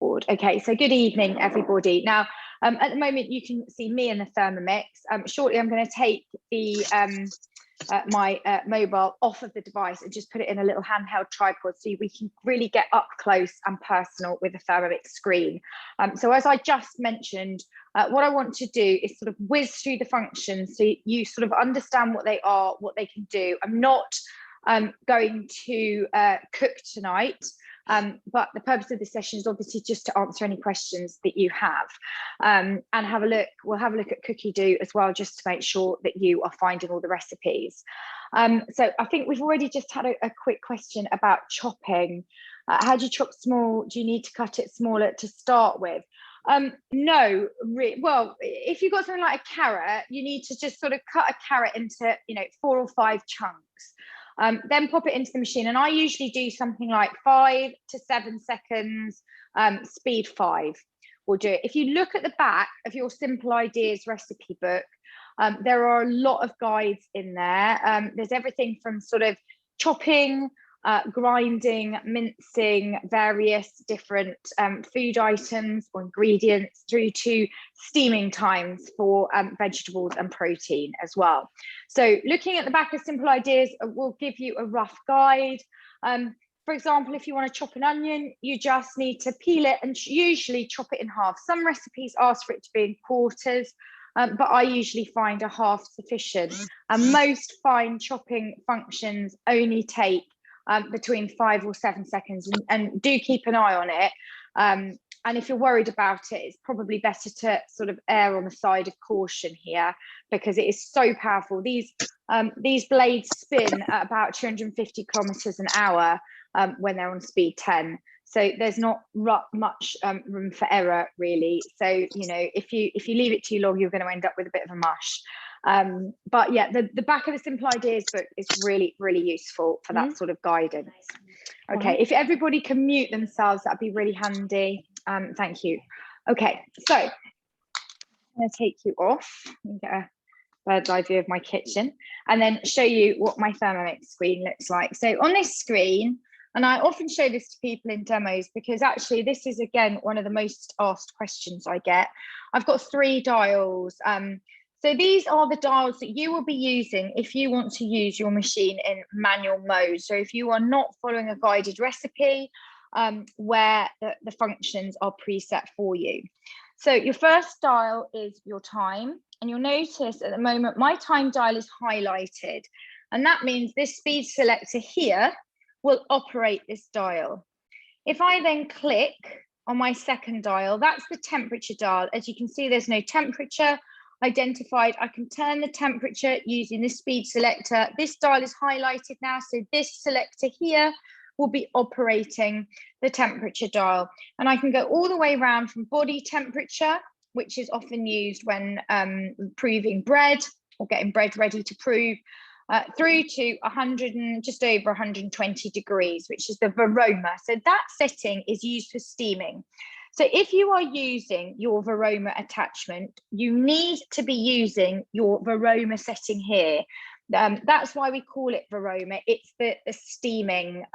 board. Okay, so good evening, everybody. Now, at the moment, you can see me in the Thermomix. Shortly, I'm going to take the my mobile off of the device and just put it in a little handheld tripod so we can really get up close and personal with the Thermomix screen. So as I just mentioned, what I want to do is sort of whiz through the functions so you sort of understand what they are, what they can do. I'm not going to cook tonight. But the purpose of this session is obviously just to answer any questions that you have, and we'll have a look at cookie dough as well, just to make sure that you are finding all the recipes. So I think we've already just had a quick question about chopping. How do you chop small? Do you need to cut it smaller to start with? No, well, if you've got something like a carrot, you need to just sort of cut a carrot into 4 or 5 chunks. Then pop it into the machine, and I usually do something like 5 to 7 seconds, speed 5 will do it. If you look at the back of your Simple Ideas recipe book, there are a lot of guides in there. There's everything from sort of chopping, grinding, mincing various different food items or ingredients, through to steaming times for vegetables and protein as well. So looking at the back of Simple Ideas will give you a rough guide. For example, if you want to chop an onion, you just need to peel it and usually chop it in half. Some recipes ask for it to be in quarters, but I usually find a half sufficient. And most fine chopping functions only take between 5 or 7 seconds, and do keep an eye on it. And if you're worried about it, it's probably better to sort of err on the side of caution here, because it is so powerful. These blades spin at about 250 kilometers an hour when they're on speed 10. So there's not much room for error, really. So, if you leave it too long, you're going to end up with a bit of a mush. But yeah, the back of the Simple Ideas book is really, really useful for that sort of guidance. Okay, if everybody can mute themselves, that'd be really handy. Thank you. Okay, so I'm going to take you off and get a bird's eye view of my kitchen, and then show you what my Thermomix screen looks like. So on this screen, and I often show this to people in demos because actually this is, again, one of the most asked questions I get. I've got 3 dials. So these are the dials that you will be using if you want to use your machine in manual mode. So if you are not following a guided recipe where the functions are preset for you. So your first dial is your time, and you'll notice at the moment my time dial is highlighted, and that means this speed selector here will operate this dial. If I then click on my second dial, that's the temperature dial. As you can see, there's no temperature identified. I can turn the temperature using the speed selector. This dial is highlighted now, so this selector here will be operating the temperature dial. And I can go all the way around from body temperature, which is often used when proving bread or getting bread ready to prove, through to 100 and just over 120 degrees, which is the Varoma. So that setting is used for steaming. So if you are using your Varoma attachment, you need to be using your Varoma setting here. That's why we call it Varoma. It's the steaming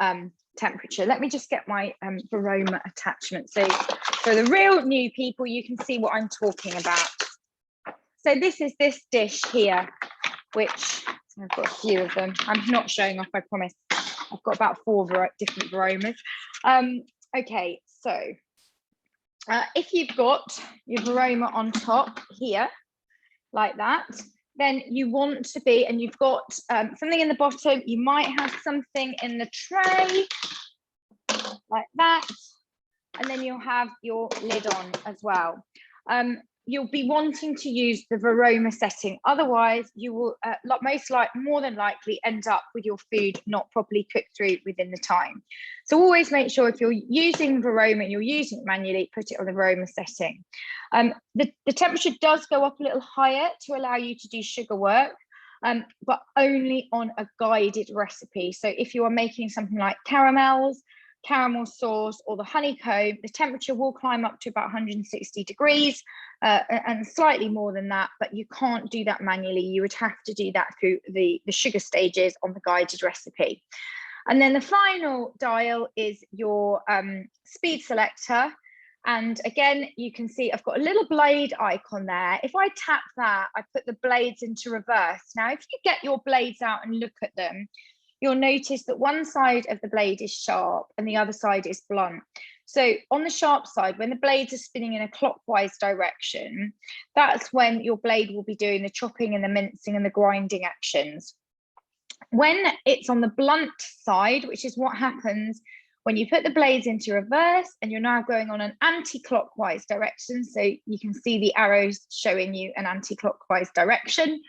temperature. Let me just get my Varoma attachment. So for the real new people, you can see what I'm talking about. So this is this dish here, which I've got a few of them. I'm not showing off, I promise. I've got about 4 different Varomas. Okay, so if you've got your Varoma on top here, like that, then you want to be, and you've got something in the bottom, you might have something in the tray, like that, and then you'll have your lid on as well. You'll be wanting to use the Varoma setting, otherwise you will more than likely end up with your food not properly cooked through within the time. So always make sure if you're using Varoma and you're using it manually, put it on the Varoma setting. The temperature does go up a little higher to allow you to do sugar work, but only on a guided recipe. So if you are making something like caramels, caramel sauce, or the honeycomb, the temperature will climb up to about 160 degrees and slightly more than that, but you can't do that manually. You would have to do that through the sugar stages on the guided recipe. And then the final dial is your speed selector, And again, you can see I've got a little blade icon there. If I tap that, I put the blades into reverse. Now, if you get your blades out and look at them, you'll notice that one side of the blade is sharp and the other side is blunt. So on the sharp side, when the blades are spinning in a clockwise direction, that's when your blade will be doing the chopping and the mincing and the grinding actions. When it's on the blunt side, which is what happens when you put the blades into reverse and you're now going on an anti-clockwise direction, so you can see the arrows showing you an anti-clockwise direction,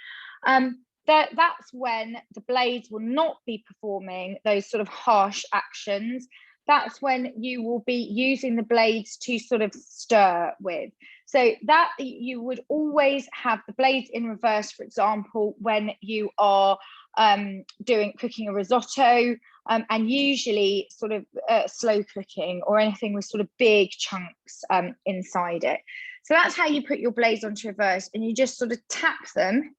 that's when the blades will not be performing those sort of harsh actions. That's when you will be using the blades to sort of stir with. So that you would always have the blades in reverse, for example, when you are cooking a risotto, and usually sort of slow cooking or anything with sort of big chunks inside it. So that's how you put your blades onto reverse, and you just sort of tap them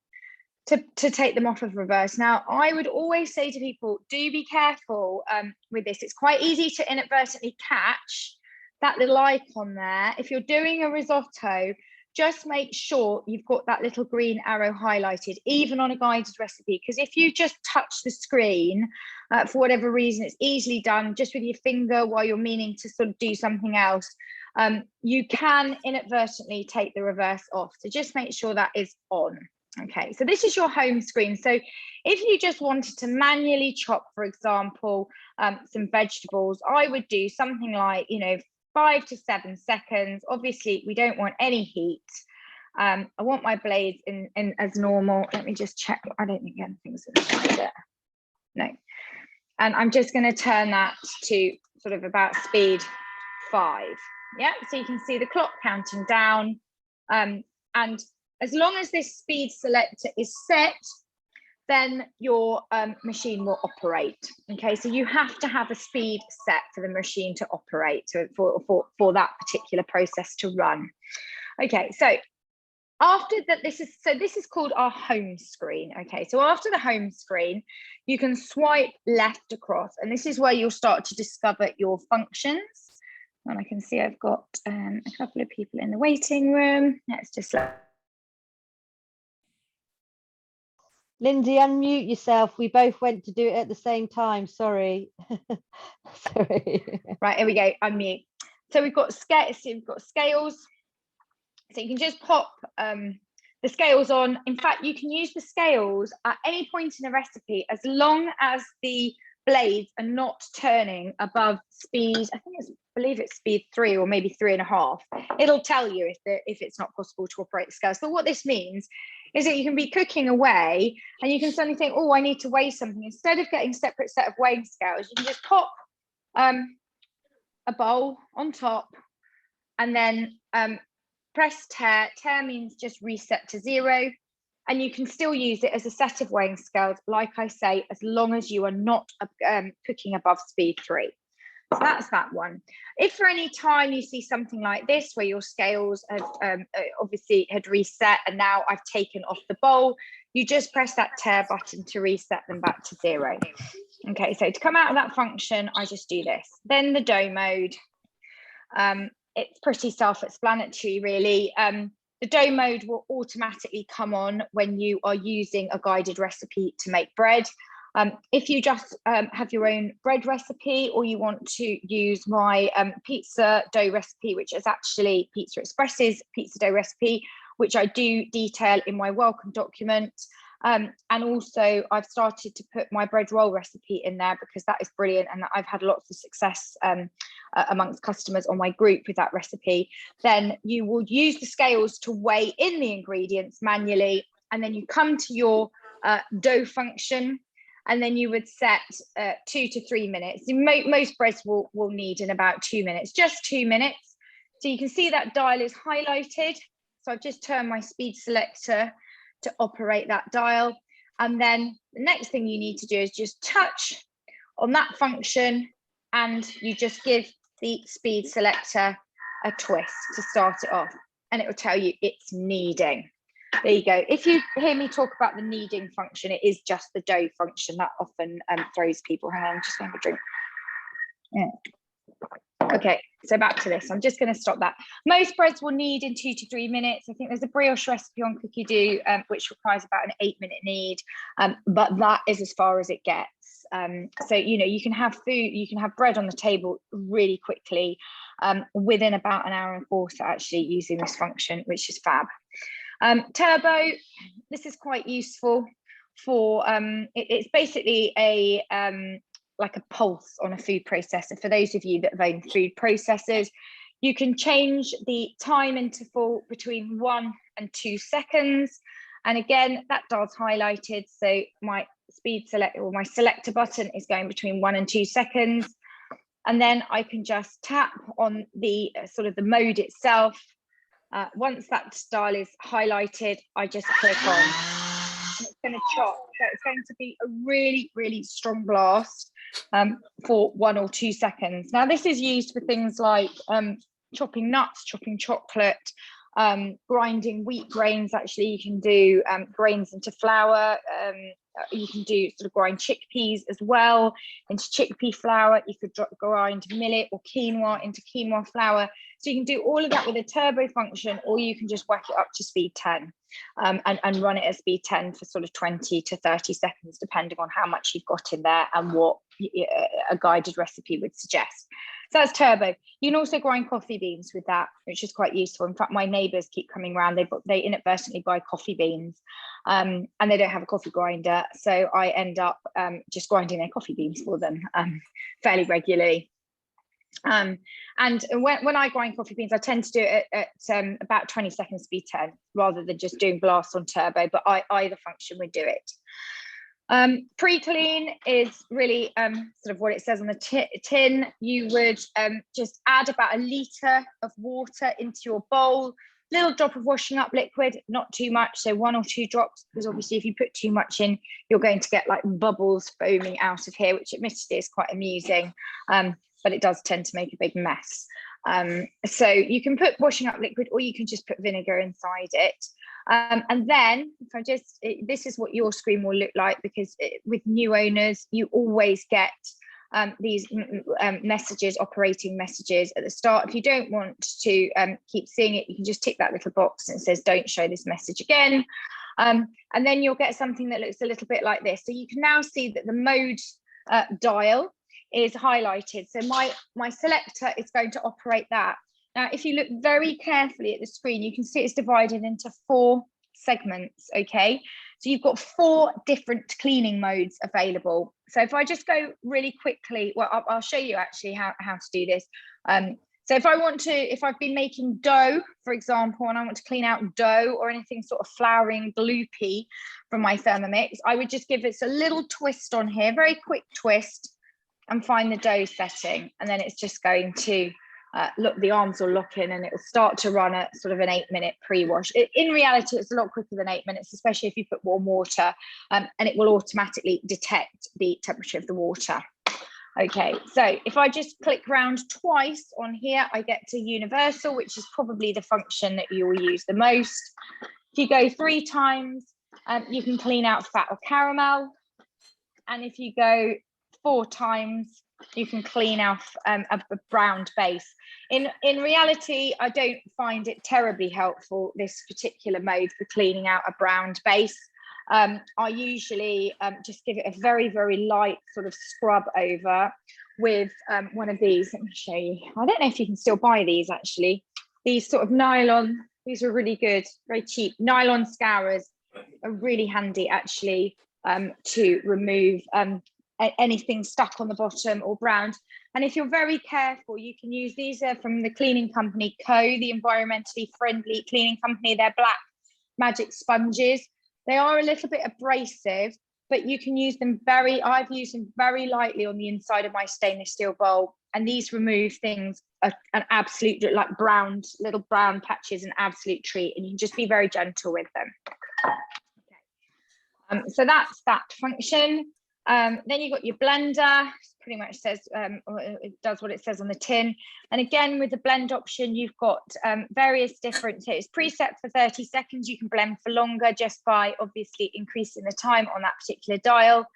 to take them off of reverse. Now, I would always say to people, do be careful with this. It's quite easy to inadvertently catch that little icon there. If you're doing a risotto, just make sure you've got that little green arrow highlighted, even on a guided recipe, because if you just touch the screen, for whatever reason, it's easily done just with your finger while you're meaning to sort of do something else. You can inadvertently take the reverse off. So just make sure that is on. Okay, so this is your home screen. So if you just wanted to manually chop, for example, some vegetables, I would do something like, 5 to 7 seconds. Obviously, we don't want any heat. I want my blades in as normal. Let me just check. I don't think anything's inside it. No. And I'm just going to turn that to sort of about speed 5. Yeah, so you can see the clock counting down. And as long as this speed selector is set, then your machine will operate. Okay, so you have to have a speed set for the machine to operate, for that particular process to run. Okay, so after that, this is called our home screen. Okay, so after the home screen, you can swipe left across, and this is where you'll start to discover your functions. And I can see I've got a couple of people in the waiting room. Let's just Lindsay, unmute yourself. We both went to do it at the same time. Sorry. Sorry. Right, here we go. Unmute. So we've got scales. So you can just pop the scales on. In fact, you can use the scales at any point in a recipe as long as the blades are not turning above speed. I believe it's speed 3 or maybe 3.5. It'll tell you if it's not possible to operate the scales. But what this means is that you can be cooking away and you can suddenly think, oh, I need to weigh something. Instead of getting a separate set of weighing scales, you can just pop a bowl on top and then press tear. Tear means just reset to 0. And you can still use it as a set of weighing scales, like I say, as long as you are not cooking above speed 3. So that's that one. If for any time you see something like this, where your scales have obviously had reset and now I've taken off the bowl, you just press that tear button to reset them back to 0. Okay, so to come out of that function, I just do this. Then the dough mode. It's pretty self-explanatory, really. The dough mode will automatically come on when you are using a guided recipe to make bread. If you just have your own bread recipe, or you want to use my pizza dough recipe, which is actually Pizza Express's pizza dough recipe, which I do detail in my welcome document. And also I've started to put my bread roll recipe in there because that is brilliant, and I've had lots of success amongst customers on my group with that recipe. Then you will use the scales to weigh in the ingredients manually, and then you come to your dough function, and then you would set 2 to 3 minutes. Most breads will need in about 2 minutes, just 2 minutes. So you can see that dial is highlighted. So I've just turned my speed selector to operate that dial. And then the next thing you need to do is just touch on that function, and you just give the speed selector a twist to start it off, and it will tell you it's kneading. There you go. If you hear me talk about the kneading function, it is just the dough function that often throws people. Hang on, I'm just going to have a drink. Yeah. Okay, so back to this. I'm just going to stop that. Most breads will knead in 2 to 3 minutes. I think there's a brioche recipe on Cookie Do, which requires about an 8-minute knead, but that is as far as it gets. So, you know, you can have food, you can have bread on the table really quickly, within about an hour and a quarter, actually, using this function, which is fab. Turbo, this is quite useful for, it's basically a, like a pulse on a food processor. For those of you that have owned food processors, you can change the time interval between 1 and 2 seconds. And again, that dial's highlighted. So my speed select or my selector button is going between 1 and 2 seconds. And then I can just tap on the sort of the mode itself. Once that dial is highlighted, I just click on. And it's going to chop. So it's going to be a really, really strong blast for 1 or 2 seconds. Now, this is used for things like chopping nuts, chopping chocolate, grinding wheat grains. Actually, you can do grains into flour. You can do sort of grind chickpeas as well into chickpea flour. You could grind millet or quinoa into quinoa flour. So you can do all of that with a turbo function, or you can just whack it up to speed 10 and run it at speed 10 for sort of 20 to 30 seconds, depending on how much you've got in there and what a guided recipe would suggest. So that's turbo. You can also grind coffee beans with that, which is quite useful. In fact, my neighbours keep coming around. They inadvertently buy coffee beans and they don't have a coffee grinder. So I end up just grinding their coffee beans for them fairly regularly. And when I grind coffee beans, I tend to do it at about 20 seconds speed 10 rather than just doing blasts on turbo, but either function would do it. Pre-clean is really sort of what it says on the tin. You would just add about 1 litre of water into your bowl, little drop of washing up liquid, not too much, so 1 or 2 drops, because obviously if you put too much in, you're going to get like bubbles foaming out of here, which admittedly is quite amusing, but it does tend to make a big mess. So you can put washing up liquid, or you can just put vinegar inside it. And then if I just, this is what your screen will look like, because with new owners, you always get these messages, operating messages at the start. If you don't want to keep seeing it, you can just tick that little box and it says, don't show this message again. And then you'll get something that looks a little bit like this. So you can now see that the mode dial is highlighted. So my selector is going to operate that. Now, if you look very carefully at the screen, you can see it's divided into 4 segments, okay? So you've got 4 different cleaning modes available. So if I just go really quickly, well, I'll show you actually how to do this. So if I've been making dough, for example, and I want to clean out dough or anything sort of floury, gloopy from my Thermomix, I would just give it a little twist on here, very quick twist, and find the dough setting. And then it's just going to look, the arms will lock in and it will start to run at sort of an 8-minute pre-wash. In reality, it's a lot quicker than 8 minutes, especially if you put warm water, and it will automatically detect the temperature of the water. Okay, so if I just click round twice on here, I get to universal, which is probably the function that you will use the most. If you go 3 times, you can clean out fat or caramel. And if you go 4 times, you can clean off a browned base. In reality, I don't find it terribly helpful, this particular mode for cleaning out a browned base. I usually just give it a very, very light sort of scrub over with one of these. Let me show you. I don't know if you can still buy these actually. These sort of nylon, these are really good, very cheap. Nylon scourers are really handy actually to remove anything stuck on the bottom or browned. And if you're very careful, you can use these from the cleaning company the environmentally friendly cleaning company. They're black magic sponges. They are a little bit abrasive, but you can use them I've used them very lightly on the inside of my stainless steel bowl, and these remove things an absolute, like little brown patches, an absolute treat, and you can just be very gentle with them. Okay. So that's that function. Then you've got your blender, pretty much says, it does what it says on the tin. And again, with the blend option, you've got various different, so it's preset for 30 seconds. You can blend for longer just by obviously increasing the time on that particular dial.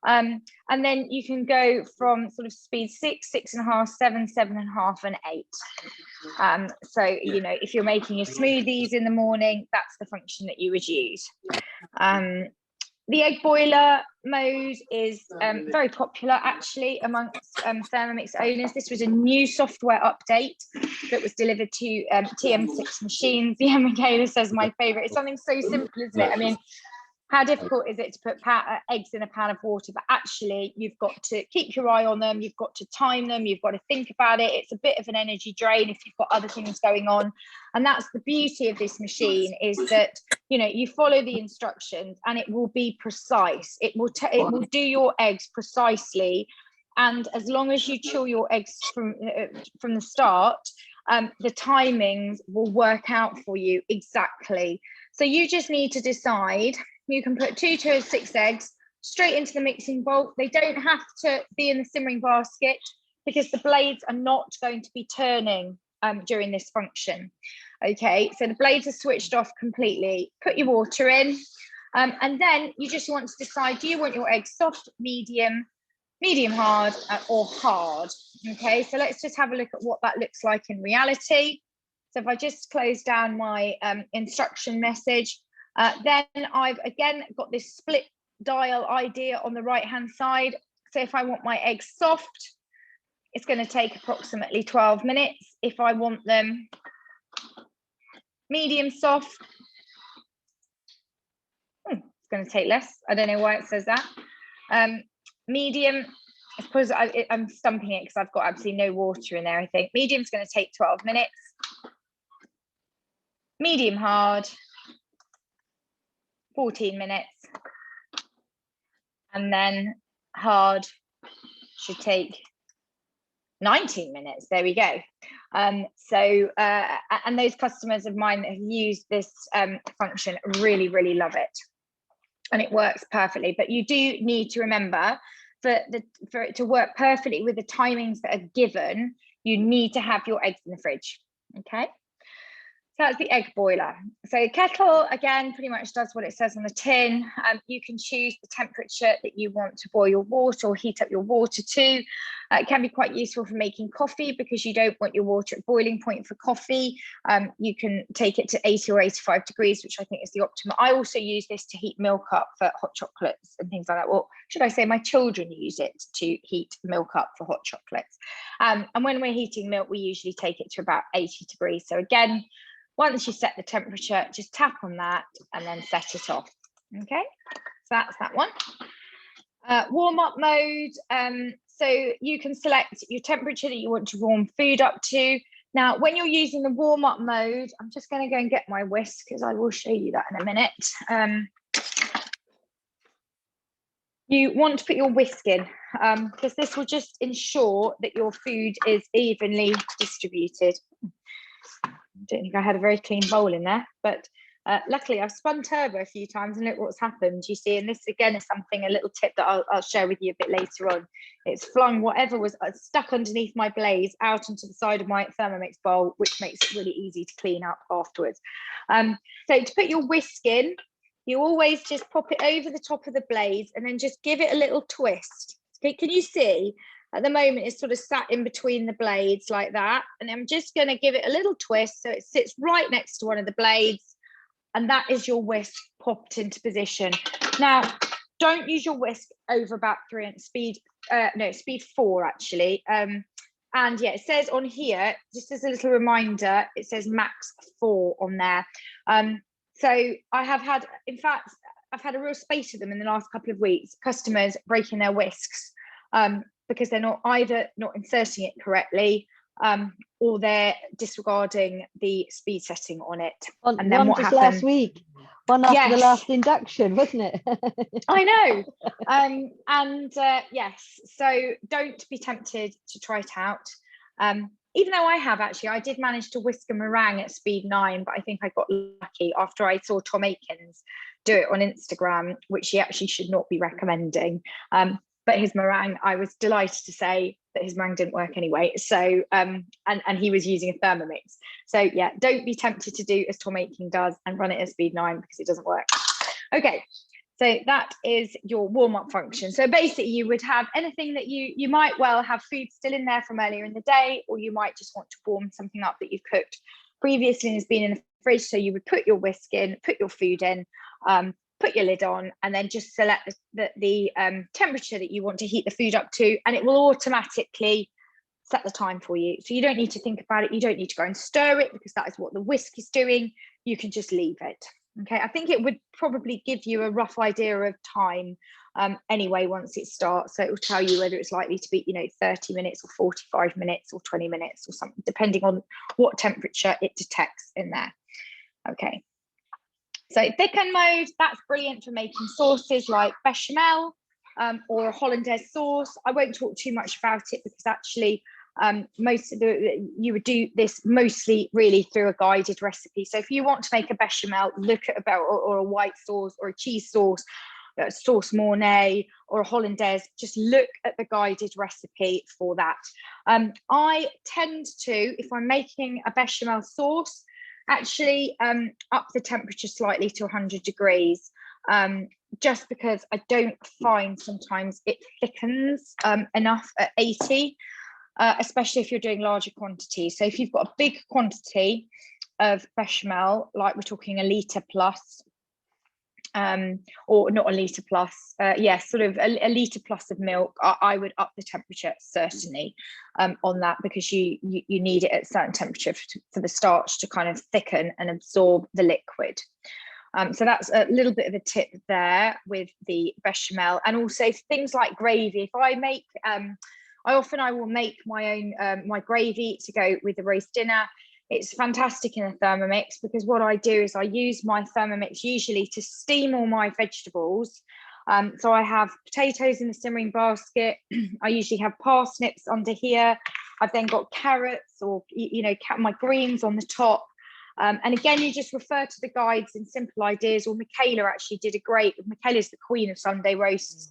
And then you can go from sort of speed 6, 6.5, 7, 7.5, and 8. So, you know, if you're making your smoothies in the morning, that's the function that you would use. The egg boiler mode is very popular actually amongst Thermomix owners. This was a new software update that was delivered to TM6 machines. Yeah, Michaela says my favorite. It's something so simple, isn't it? I mean, how difficult is it to put eggs in a pan of water? But actually, you've got to keep your eye on them. You've got to time them. You've got to think about it. It's a bit of an energy drain if you've got other things going on. And that's the beauty of this machine, is that, you know, you follow the instructions and it will be precise. It will do your eggs precisely. And as long as you chill your eggs from the start, the timings will work out for you exactly. So you just need to decide. You can put 2 to 6 eggs straight into the mixing bowl. They don't have to be in the simmering basket because the blades are not going to be turning during this function. Okay, so the blades are switched off completely. Put your water in, and then you just want to decide, do you want your eggs soft, medium, medium hard, or hard? Okay, so let's just have a look at what that looks like in reality. So if I just close down my instruction message, then I've again got this split dial idea on the right hand side. So if I want my eggs soft, it's going to take approximately 12 minutes. If I want them medium soft, it's going to take less. I don't know why it says that. Medium, I suppose I'm stumping it because I've got absolutely no water in there, I think. Medium's going to take 12 minutes. Medium hard, 14 minutes. And then hard should take 19 minutes. There we go. And those customers of mine that have used this function really, really love it. And it works perfectly. But you do need to remember, for it to work perfectly with the timings that are given, you need to have your eggs in the fridge. Okay. So that's the egg boiler. So kettle, again, pretty much does what it says on the tin. You can choose the temperature that you want to boil your water or heat up your water to. It can be quite useful for making coffee because you don't want your water at boiling point for coffee. You can take it to 80 or 85 degrees, which I think is the optimum. I also use this to heat milk up for hot chocolates and things like that. Well, should I say my children use it to heat milk up for hot chocolates. And when we're heating milk, we usually take it to about 80 degrees. So again, once you set the temperature, just tap on that and then set it off. Okay, so that's that one. Warm up mode. So you can select your temperature that you want to warm food up to. Now, when you're using the warm up mode, I'm just going to go and get my whisk because I will show you that in a minute. You want to put your whisk in because this will just ensure that your food is evenly distributed. I don't think I had a very clean bowl in there, but luckily I've spun turbo a few times and look what's happened, you see. And this again is something, a little tip that I'll share with you a bit later on. It's flung whatever was stuck underneath my blaze out into the side of my Thermomix bowl, which makes it really easy to clean up afterwards. So to put your whisk in, you always just pop it over the top of the blaze and then just give it a little twist. Okay, can you see? At the moment, it's sort of sat in between the blades like that. And I'm just going to give it a little twist so it sits right next to one of the blades. And that is your whisk popped into position. Now, don't use your whisk over about speed 4, actually. And yeah, it says on here, just as a little reminder, it says max 4 on there. So I have had, in fact, I've had a real spate of them in the last couple of weeks, customers breaking their whisks. Because they're either not inserting it correctly or they're disregarding the speed setting on it. And then what happened last week, one after the last induction, wasn't it? I know. Yes, so don't be tempted to try it out. even though I did manage to whisk a meringue at speed 9, but I think I got lucky after I saw Tom Aikens do it on Instagram, which he actually should not be recommending. But his meringue, I was delighted to say that his meringue didn't work anyway. So, and he was using a Thermomix. So yeah, don't be tempted to do as Tom Aikens does and run it at speed 9 because it doesn't work. Okay, so that is your warm-up function. So basically you would have anything that you might well have food still in there from earlier in the day, or you might just want to warm something up that you've cooked previously and has been in the fridge. So you would put your whisk in, put your food in, put your lid on, and then just select the temperature that you want to heat the food up to, and it will automatically set the time for you. So you don't need to think about it. You don't need to go and stir it because that is what the whisk is doing. You can just leave it. Okay, I think it would probably give you a rough idea of time anyway once it starts. So it will tell you whether it's likely to be, 30 minutes or 45 minutes or 20 minutes or something, depending on what temperature it detects in there. Okay. So Thicken Mode, that's brilliant for making sauces like bechamel or a hollandaise sauce. I won't talk too much about it because actually you would do this mostly really through a guided recipe. So if you want to make a bechamel, look at or a white sauce or a cheese sauce, sauce mornay or a hollandaise, just look at the guided recipe for that. I tend to, if I'm making a bechamel sauce, actually up the temperature slightly to 100 degrees, just because I don't find sometimes it thickens enough at 80, especially if you're doing larger quantities. So if you've got a big quantity of bechamel, like we're talking a litre plus, or not a litre plus, sort of a litre plus of milk, I would up the temperature certainly on that, because you need it at a certain temperature for the starch to kind of thicken and absorb the liquid. So that's a little bit of a tip there with the bechamel. And also things like gravy. If I make, I will make my own my gravy to go with the roast dinner. It's fantastic in a Thermomix because what I do is I use my Thermomix usually to steam all my vegetables. So I have potatoes in the simmering basket. I usually have parsnips under here. I've then got carrots or, my greens on the top. And again, you just refer to the guides and simple ideas, or Michaela actually did a great, Michaela's the queen of Sunday roasts,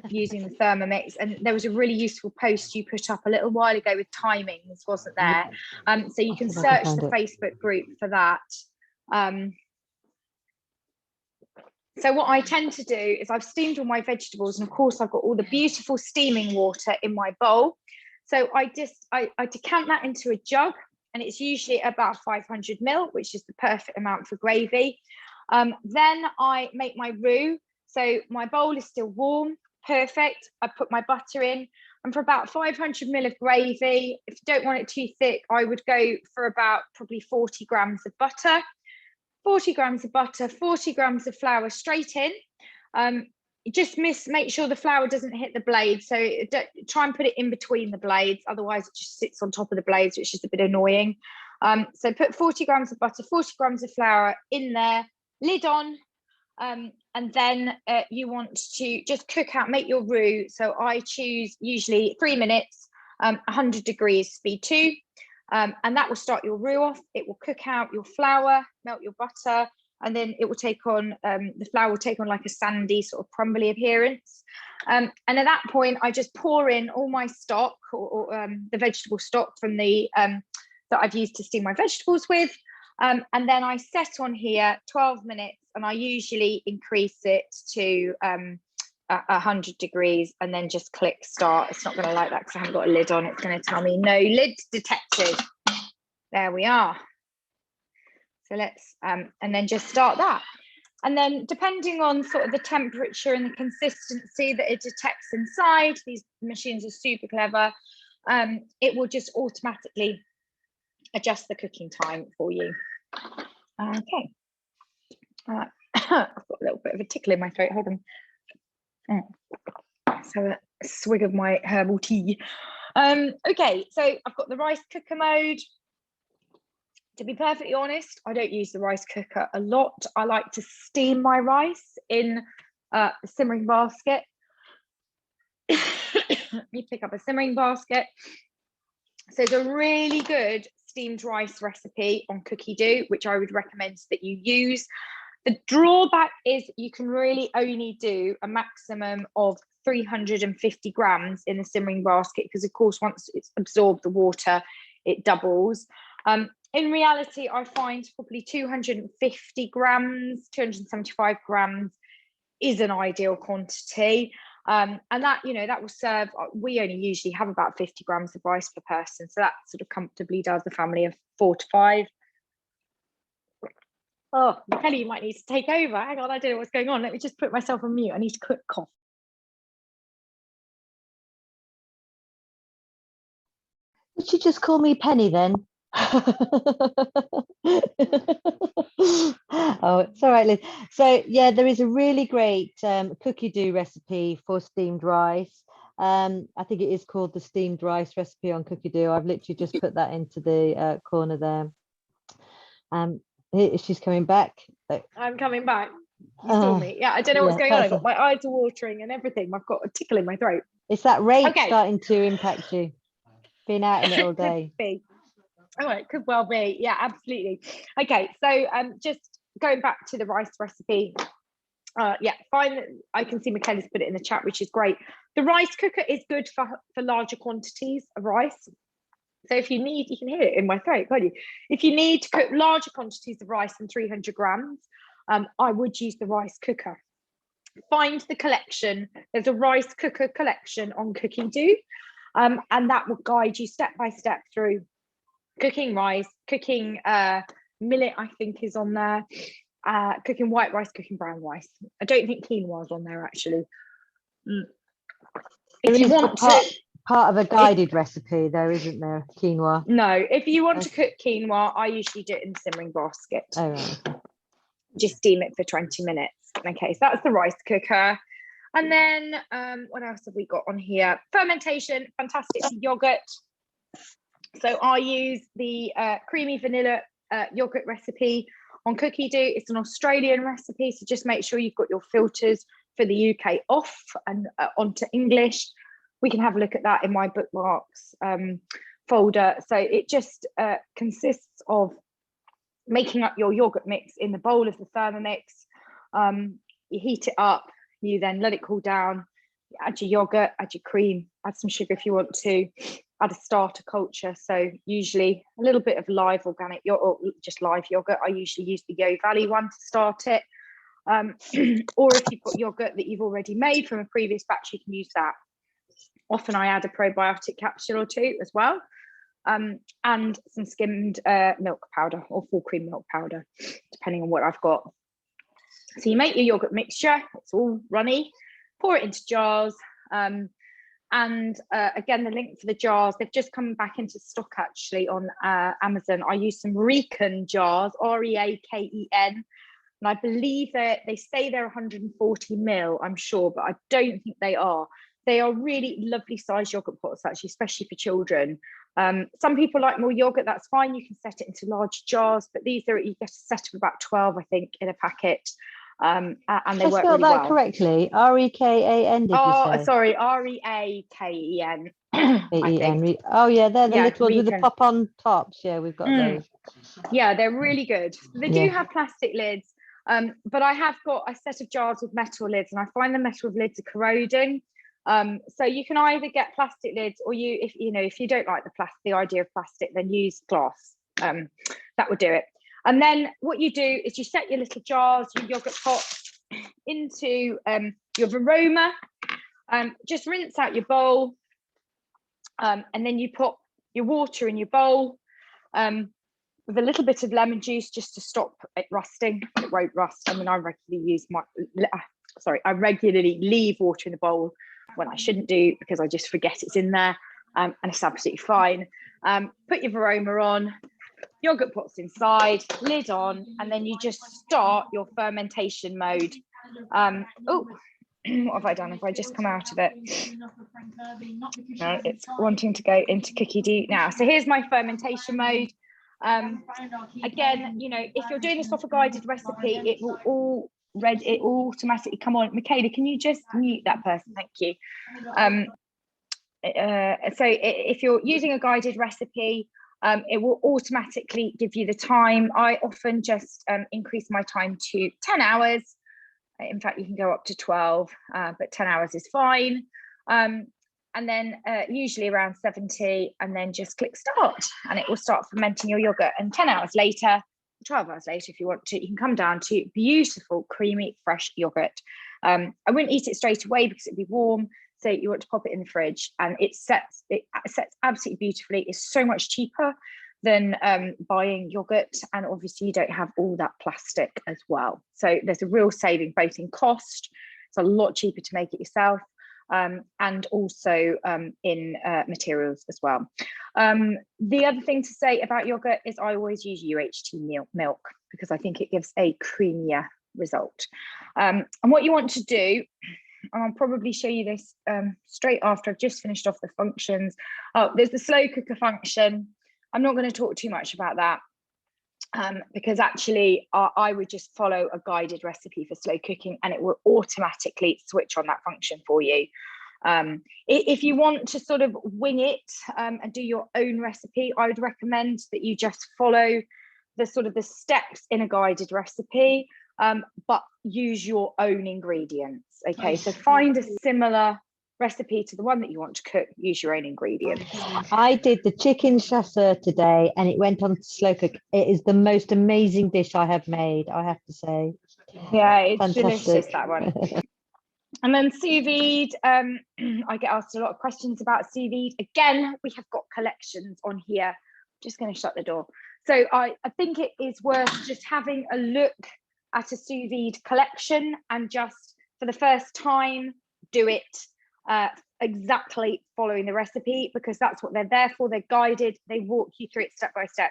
using the Thermomix. And there was a really useful post you put up a little while ago with timings, wasn't there? So you can search the Facebook group for that. So what I tend to do is I've steamed all my vegetables, and of course I've got all the beautiful steaming water in my bowl. So I decant that into a jug, and it's usually about 500 ml, which is the perfect amount for gravy. Then I make my roux. So my bowl is still warm, perfect. I put my butter in, and for about 500 ml of gravy, if you don't want it too thick, I would go for about probably 40 grams of butter. 40 grams of butter, 40 grams of flour straight in. Just make sure the flour doesn't hit the blades. So try and put it in between the blades. Otherwise it just sits on top of the blades, which is a bit annoying. So put 40 grams of butter, 40 grams of flour in there, lid on. And then you want to just cook out, make your roux. So I choose usually 3 minutes, 100 degrees, speed 2. And that will start your roux off. It will cook out your flour, melt your butter, and then it will take on, the flour will take on like a sandy sort of crumbly appearance. And at that point, I just pour in all my stock or the vegetable stock from the that I've used to steam my vegetables with. And then I set on here 12 minutes, and I usually increase it to 100 degrees, and then just click start. It's not going to like that because I haven't got a lid on. It's going to tell me no lid detected. There we are. So let's and then just start that. And then depending on sort of the temperature and the consistency that it detects inside, these machines are super clever. It will just automatically adjust the cooking time for you. Okay. I've got a little bit of a tickle in my throat. Hold on. So a swig of my herbal tea. Okay, so I've got the rice cooker mode. To be perfectly honest, I don't use the rice cooker a lot. I like to steam my rice in a simmering basket. You pick up a simmering basket, So it's a really good steamed rice recipe on cookie dough, which I would recommend that you use. The drawback is you can really only do a maximum of 350 grams in the simmering basket, because of course once it's absorbed the water, it doubles. In reality, I find probably 250 grams, 275 grams is an ideal quantity. And that, you know, that will serve, we only usually have about 50 grams of rice per person. So that sort of comfortably does the family of 4 to 5. Oh, Kelly, you might need to take over. Hang on, I don't know what's going on. Let me just put myself on mute. I need to quick cough. Did you just call me Penny then? Oh, it's all right, Liz. So yeah, there is a really great cookie dough recipe for steamed rice. I think it is called the steamed rice recipe on cookie dough. I've literally just put that into the corner there. She's coming back. I'm coming back. You saw me. Yeah, I don't know what's going on. I got my eyes are watering and everything. I've got a tickle in my throat. It's that rake starting to impact you. Been out in it all day. Oh, it could well be. Yeah, absolutely. Okay, so just going back to the rice recipe. Yeah, fine. I can see Michaela's put it in the chat, which is great. The rice cooker is good for larger quantities of rice. So if you need, you can hear it in my throat, can't you? If you need to cook larger quantities of rice than 300 grams, I would use the rice cooker. Find the collection. There's a rice cooker collection on Cooking Do, and that will guide you step by step through cooking rice, cooking millet, I think is on there, cooking white rice, cooking brown rice. I don't think quinoa is on there actually. If you want part of a guided recipe though, isn't there, quinoa? No, if you want to cook quinoa, I usually do it in the simmering basket. Oh, right. Just steam it for 20 minutes. Okay, so that's the rice cooker. And then what else have we got on here? Fermentation, fantastic yogurt. So I use the creamy vanilla yogurt recipe on Cookie Dough. It's an Australian recipe, so just make sure you've got your filters for the UK off and onto English. We can have a look at that in my bookmarks folder. So it just consists of making up your yogurt mix in the bowl of the Thermomix. You heat it up, you then let it cool down, you add your yogurt, add your cream, add some sugar if you want to, add a starter culture. So usually a little bit of live organic yogurt, or just live yogurt. I usually use the Yo Valley one to start it. Or if you've got yogurt that you've already made from a previous batch, you can use that. Often I add a probiotic capsule or two as well, and some skimmed milk powder or full cream milk powder, depending on what I've got. So you make your yogurt mixture, it's all runny, pour it into jars. And again, the link for the jars, they've just come back into stock actually on Amazon. I use some Reken jars, R-E-A-K-E-N. And I believe that they say they're 140 ml, I'm sure, but I don't think they are. They are really lovely sized yogurt pots, actually, especially for children. Some people like more yogurt, that's fine. You can set it into large jars, but these are, you get a set of about 12, I think, in a packet. And they work really well. I spelled that correctly. R-E-K-A-N, did you say? Sorry, R-E-A-K-E-N. Oh, yeah, they're the little ones with the pop-on tops. Yeah, we've got those. Yeah, they're really good. They do have plastic lids, but I have got a set of jars with metal lids, and I find the metal lids are corroding. So you can either get plastic lids, or if you don't like the idea of plastic, then use glass. That would do it. And then what you do is you set your little jars, your yogurt pots into your varoma. Just rinse out your bowl, and then you put your water in your bowl with a little bit of lemon juice just to stop it rusting. It won't rust. I mean, I regularly leave water in the bowl when I shouldn't do, because I just forget it's in there, and it's absolutely fine. Put your varoma on, yogurt pots inside, lid on, and then you just start your fermentation mode. What have I done? Have I just come out of it? No, it's wanting to go into Cookie Dough now. So here's my fermentation mode. Again, if you're doing this off a guided recipe, it will automatically come on. Michaela, can you just mute that person? Thank you. if you're using a guided recipe, it will automatically give you the time. I often just increase my time to 10 hours. In fact, you can go up to 12, but 10 hours is fine. And then usually around 70, and then just click start, and it will start fermenting your yogurt. And 10 hours later, 12 hours later, if you want to, you can come down to beautiful, creamy, fresh yogurt. I wouldn't eat it straight away because it'd be warm. So you want to pop it in the fridge, and it sets absolutely beautifully. It's so much cheaper than buying yogurt, and obviously you don't have all that plastic as well. So there's a real saving both in cost. It's a lot cheaper to make it yourself, and also in materials as well. The other thing to say about yogurt is I always use UHT milk because I think it gives a creamier result. And what you want to do, and I'll probably show you this straight after I've just finished off the functions. Oh, there's the slow cooker function. I'm not going to talk too much about that because actually I would just follow a guided recipe for slow cooking, and it will automatically switch on that function for you. If you want to sort of wing it and do your own recipe, I would recommend that you just follow the sort of the steps in a guided recipe, but use your own ingredients. Okay, so find a similar recipe to the one that you want to cook, use your own ingredients. I did the chicken chasseur today, and it went on to slow cook. It is the most amazing dish I have made, I have to say. Yeah, it's Fantastic. delicious, that one. And then sous vide, I get asked a lot of questions about sous vide. Again, we have got collections on here. I'm just going to shut the door. So I think it is worth just having a look at a sous vide collection, and just for the first time, do it exactly following the recipe, because that's what they're there for. They're guided, they walk you through it step by step.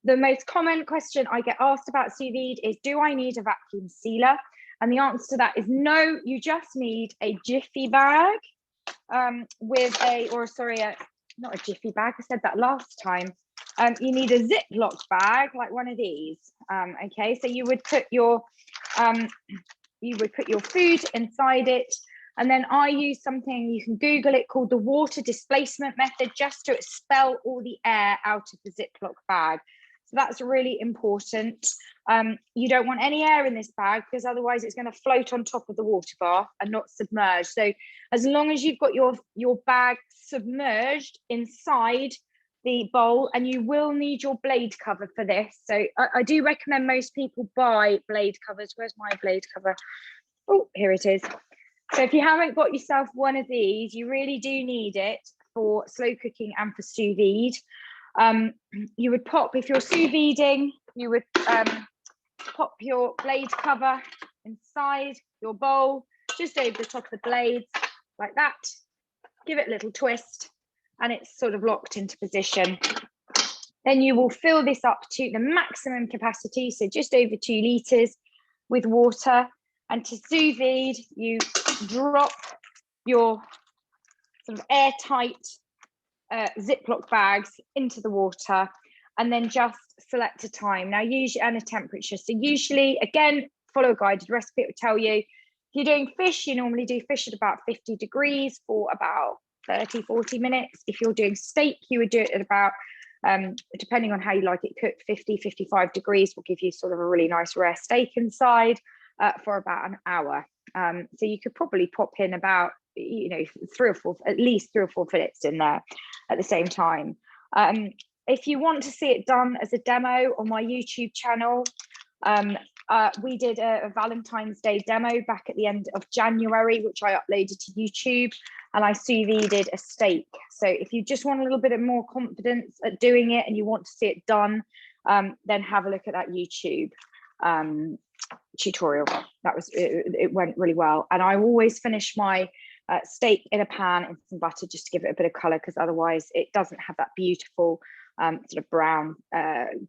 The most common question I get asked about sous vide is, do I need a vacuum sealer? And the answer to that is no. You just need a jiffy bag with not a jiffy bag, I said that last time. You need a Ziploc bag, like one of these. Okay, so you would put your food inside it, and then I use something, you can Google it, called the water displacement method, just to expel all the air out of the Ziploc bag. So that's really important. You don't want any air in this bag, because otherwise it's going to float on top of the water bath and not submerge. So as long as you've got your bag submerged inside the bowl, and you will need your blade cover for this. So I do recommend most people buy blade covers. Where's my blade cover? Oh, here it is. So if you haven't got yourself one of these, you really do need it for slow cooking and for sous vide. You would pop, if you're sous videing, you would pop your blade cover inside your bowl, just over the top of the blades, like that. Give it a little twist, and it's sort of locked into position. Then you will fill this up to the maximum capacity, so just over 2 litres, with water. And to sous vide, you drop your sort of airtight Ziploc bags into the water, and then just select a time. Now, usually, and a temperature. So usually, again, follow a guided recipe. It will tell you, if you're doing fish, you normally do fish at about 50 degrees for about 30, 40 minutes. If you're doing steak, you would do it at about, depending on how you like it cooked, 50, 55 degrees will give you sort of a really nice rare steak inside for about an hour. So you could probably pop in about, at least 3 or 4 fillets in there at the same time. If you want to see it done as a demo on my YouTube channel, we did a Valentine's Day demo back at the end of January, which I uploaded to YouTube, and I sous vided a steak. So if you just want a little bit of more confidence at doing it and you want to see it done, then have a look at that YouTube tutorial. It went really well. And I always finish my steak in a pan in some butter, just to give it a bit of color, because otherwise it doesn't have that beautiful sort of brown,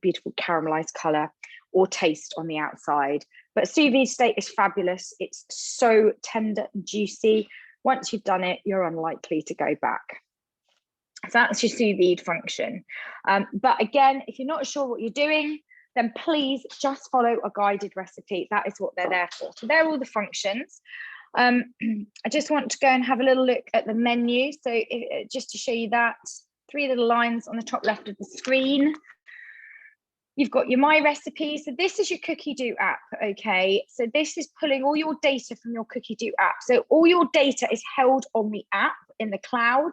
beautiful caramelized color or taste on the outside. But sous vide steak is fabulous. It's so tender and juicy. Once you've done it, you're unlikely to go back. So that's your sous vide function. But again, if you're not sure what you're doing, then please just follow a guided recipe. That is what they're there for. So they're all the functions. I just want to go and have a little look at the menu. So just to show you that, 3 little lines on the top left of the screen. You've got your My Recipes. So this is your Cookie Do app, okay? So this is pulling all your data from your Cookie Do app. So all your data is held on the app in the cloud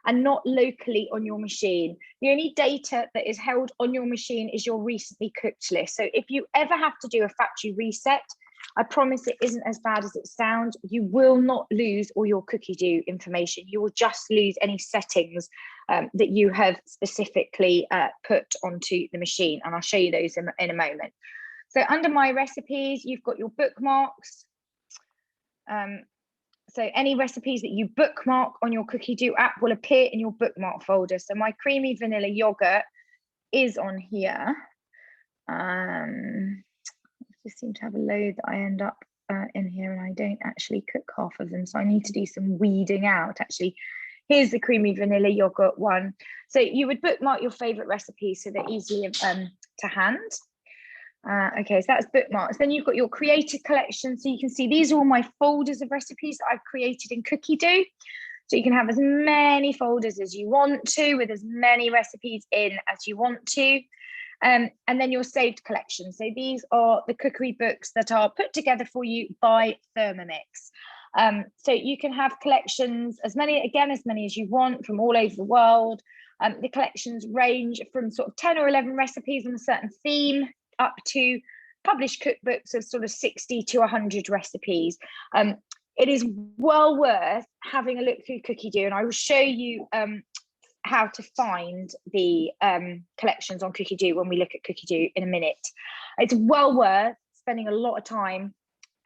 and not locally on your machine. The only data that is held on your machine is your recently cooked list. So if you ever have to do a factory reset, I promise it isn't as bad as it sounds. You will not lose all your Cookie Do information. You will just lose any settings that you have specifically put onto the machine. And I'll show you those in a moment. So under My Recipes, you've got your bookmarks. So any recipes that you bookmark on your Cookie Do app will appear in your bookmark folder. So my creamy vanilla yogurt is on here. Just seem to have a load that I end up in here, and I don't actually cook half of them, so I need to do some weeding out. Actually, here's the creamy vanilla yogurt one. So you would bookmark your favorite recipes so they're easily to hand. Okay, so that's bookmarks. Then you've got your created collection. So you can see these are all my folders of recipes that I've created in Cookie Do. So you can have as many folders as you want to, with as many recipes in as you want to. And then your saved collection. So these are the cookery books that are put together for you by Thermomix. So you can have collections, as many as you want, from all over the world. The collections range from sort of 10 or 11 recipes on a certain theme up to published cookbooks of sort of 60 to 100 recipes. It is well worth having a look through Cookie Do, and I will show you how to find the collections on Cookie Do when we look at Cookie Do in a minute. It's well worth spending a lot of time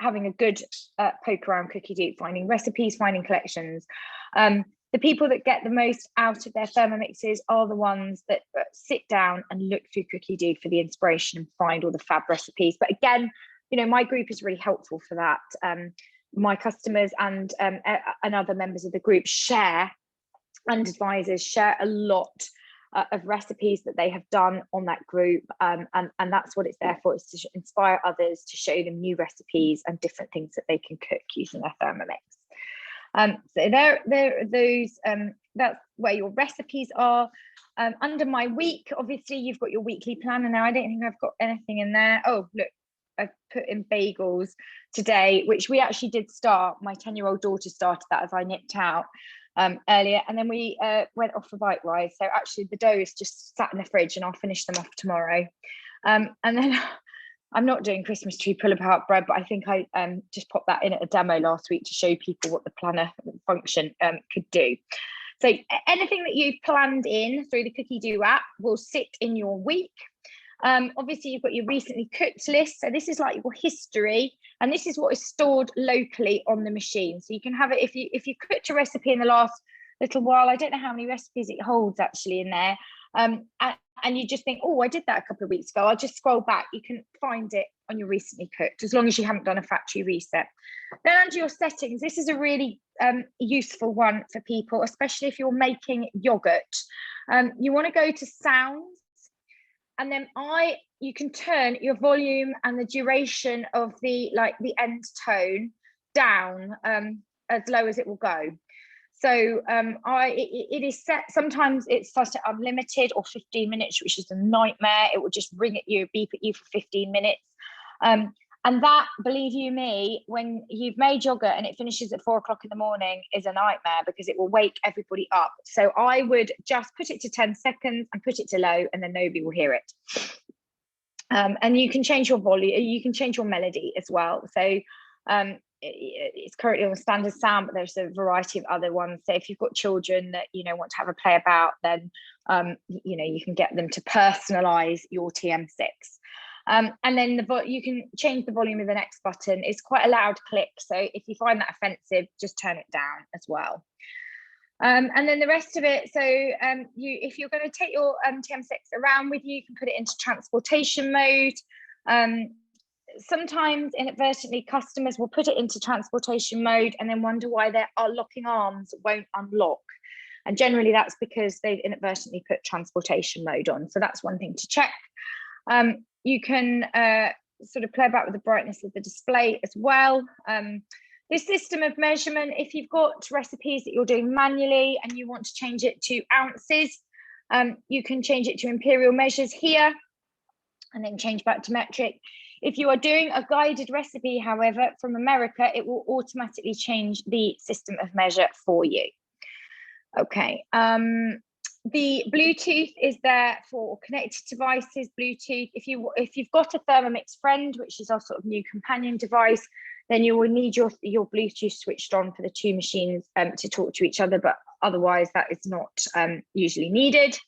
having a good poke around Cookie Do, finding recipes, finding collections. The people that get the most out of their Thermomixes are the ones that sit down and look through Cookie Do for the inspiration and find all the fab recipes. But again, you know, my group is really helpful for that. My customers and other members of the group share, and advisors share a lot of recipes that they have done on that group, and that's what it's there for, is to inspire others, to show them new recipes and different things that they can cook using their Thermomix. So there are those, that's where your recipes are. Under my week, obviously you've got your weekly planner. Now I don't think I've got anything in there. Oh, look, I've put in bagels today, which we actually did start. My 10-year-old daughter started that as I nipped out earlier, and then we went off for bike rides. So actually the dough is just sat in the fridge, and I'll finish them off tomorrow. And then I'm not doing Christmas tree pull-apart bread, but I think I just popped that in at a demo last week to show people what the planner function could do. So anything that you've planned in through the Cookie Do app will sit in your week. Obviously you've got your recently cooked list. So this is like your history, and this is what is stored locally on the machine. So you can have it if you cooked a recipe in the last little while. I don't know how many recipes it holds actually in there. And you just think, oh, I did that a couple of weeks ago. I'll just scroll back. You can find it on your recently cooked, as long as you haven't done a factory reset. Then under your settings, this is a really useful one for people, especially if you're making yogurt. You want to go to sounds, and then you can turn your volume and the duration of the end tone down as low as it will go. So it is set, sometimes it's set at unlimited or 15 minutes, which is a nightmare. It will just ring at you, beep at you for 15 minutes. And that, believe you me, when you've made yogurt and it finishes at 4 o'clock in the morning, is a nightmare, because it will wake everybody up. So I would just put it to 10 seconds and put it to low, and then nobody will hear it. And you can change your volume, you can change your melody as well. So it's currently on standard sound, but there's a variety of other ones. So if you've got children that want to have a play about, then you can get them to personalize your TM6. And then you can change the volume of the next button. It's quite a loud click, so if you find that offensive, just turn it down as well. And then the rest of it, so if you're going to take your TM6 around with you can put it into transportation mode. Sometimes inadvertently customers will put it into transportation mode and then wonder why their locking arms won't unlock. And generally that's because they've inadvertently put transportation mode on. So that's one thing to check. You can sort of play about with the brightness of the display as well. This system of measurement, if you've got recipes that you're doing manually and you want to change it to ounces, you can change it to imperial measures here and then change back to metric. If you are doing a guided recipe, however, from America, it will automatically change the system of measure for you. Okay. The Bluetooth is there for connected devices. Bluetooth, if you've got a Thermomix Friend, which is our sort of new companion device, then you will need your Bluetooth switched on for the two machines to talk to each other, but otherwise that is not usually needed.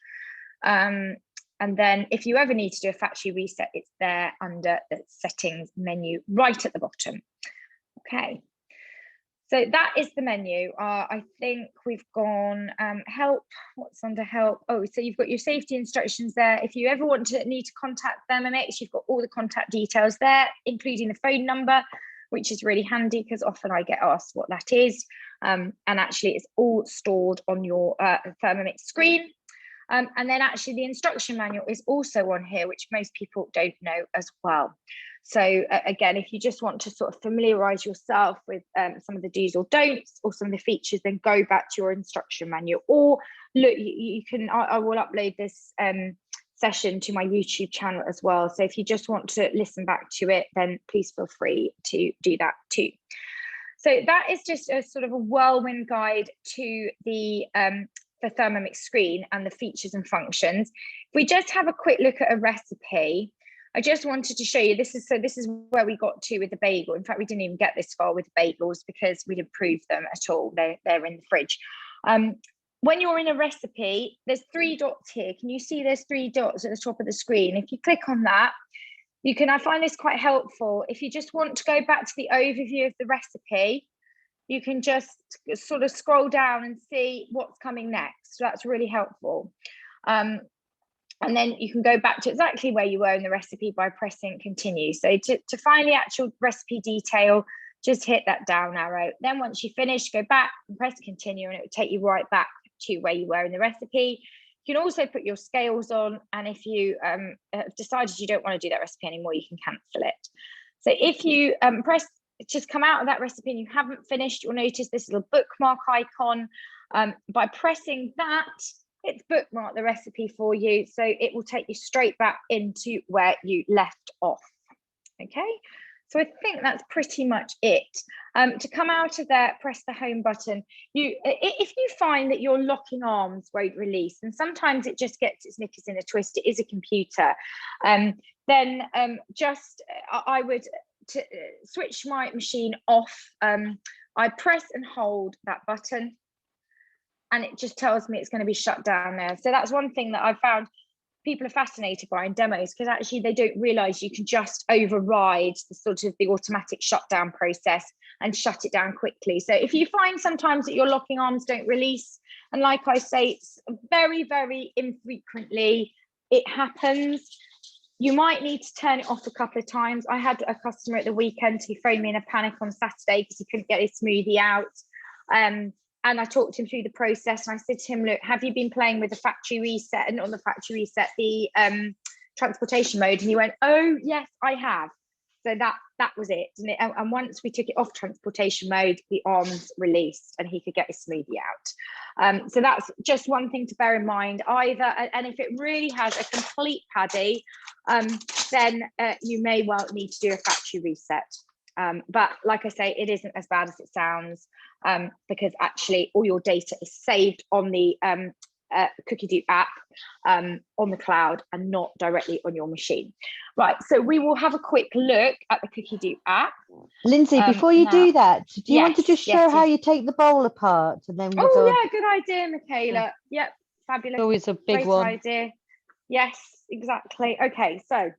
And then if you ever need to do a factory reset, it's there under the settings menu right at the bottom. Okay. So that is the menu. I think we've gone help. What's under help? Oh, so you've got your safety instructions there. If you ever need to contact Thermomix, you've got all the contact details there, including the phone number, which is really handy because often I get asked what that is. And actually it's all stored on your Thermomix screen. And then actually the instruction manual is also on here, which most people don't know as well. So again, if you just want to sort of familiarize yourself with some of the do's or don'ts or some of the features, then go back to your instruction manual, or look, you can, I will upload this session to my YouTube channel as well. So if you just want to listen back to it, then please feel free to do that too. So that is just a sort of a whirlwind guide to the Thermomix Screen and the features and functions. If we just have a quick look at a recipe, I just wanted to show you, this is where we got to with the bagel. In fact, we didn't even get this far with the bagels because we didn't prove them at all. They're in the fridge. When you're in a recipe, there's 3 dots here. Can you see there's 3 dots at the top of the screen? If you click on that, you can, I find this quite helpful. If you just want to go back to the overview of the recipe, you can just sort of scroll down and see what's coming next. So that's really helpful. And then you can go back to exactly where you were in the recipe by pressing continue. So to find the actual recipe detail, just hit that down arrow. Then once you finish, go back and press continue, and it will take you right back to where you were in the recipe. You can also put your scales on, and if you have decided you don't want to do that recipe anymore, you can cancel it. So if you just come out of that recipe and you haven't finished, you'll notice this little bookmark icon. By pressing that, it's bookmarked the recipe for you, so it will take you straight back into where you left off. Okay, so I think that's pretty much it. To come out of there, press the home button. If you find that your locking arms won't release, and sometimes it just gets its knickers in a twist, it is a computer, then I would switch my machine off. I press and hold that button, and it just tells me it's going to be shut down there. So that's one thing that I've found people are fascinated by in demos, because actually they don't realize you can just override the sort of the automatic shutdown process and shut it down quickly. So if you find sometimes that your locking arms don't release, and like I say, it's very, very infrequently it happens, you might need to turn it off a couple of times. I had a customer at the weekend who phoned me in a panic on Saturday because he couldn't get his smoothie out. And I talked him through the process, and I said to him, look, have you been playing with the factory reset, and on the factory reset, the transportation mode? And he went, oh, yes, I have. So that was it. And once we took it off transportation mode, the arms released and he could get his smoothie out. So that's just one thing to bear in mind either. And if it really has a complete paddy, then you may well need to do a factory reset. But like I say, it isn't as bad as it sounds, because actually all your data is saved on the Cookie app on the cloud and not directly on your machine. Right, so we will have a quick look at the Cookie app. Lindsay, before you do that, do you want to just show how you take the bowl apart? And then we'll good idea, Michaela. Yep, fabulous. It's always a big Great idea. Yes, exactly. Okay, so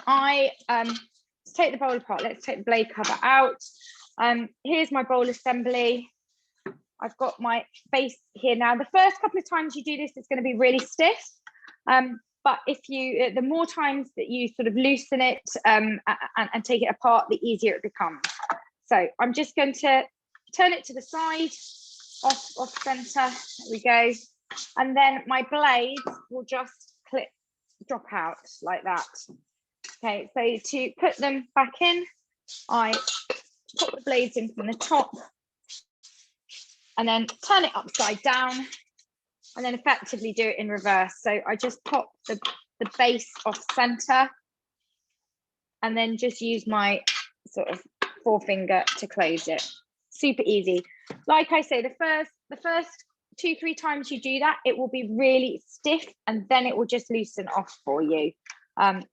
let's take the bowl apart. Let's take the blade cover out. Here's my bowl assembly. I've got my base here now. The first couple of times you do this, it's going to be really stiff. But if you, the more times that you sort of loosen it and take it apart, the easier it becomes. So I'm just going to turn it to the side, off center. There we go. And then my blades will just drop out like that. Okay, so to put them back in, I put the blades in from the top and then turn it upside down and then effectively do it in reverse. So I just pop the base off center and then just use my sort of forefinger to close it. Super easy. Like I say, the first 2-3 times you do that, it will be really stiff and then it will just loosen off for you. And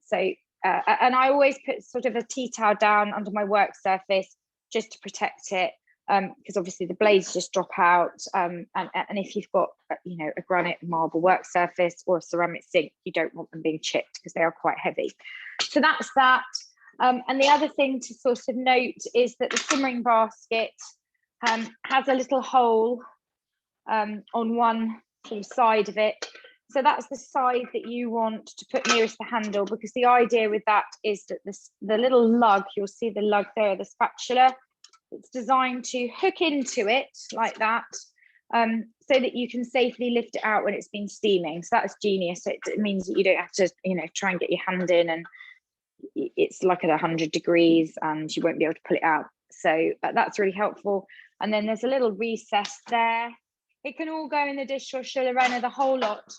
I always put sort of a tea towel down under my work surface just to protect it, because obviously the blades just drop out. And if you've got, you know, a granite marble work surface or a ceramic sink, you don't want them being chipped because they are quite heavy. So that's that. And the other thing to sort of note is that the simmering basket has a little hole on one sort of side of it. So that's the side that you want to put nearest the handle, because the idea with that is that the little lug, you'll see the lug there, the spatula, it's designed to hook into it like that, so that you can safely lift it out when it's been steaming. So that's genius. It means that you don't have to, you know, try and get your hand in and it's like at 100 degrees and you won't be able to pull it out. So that's really helpful. And then there's a little recess there. It can all go in the dishwasher, Lorena, the whole lot.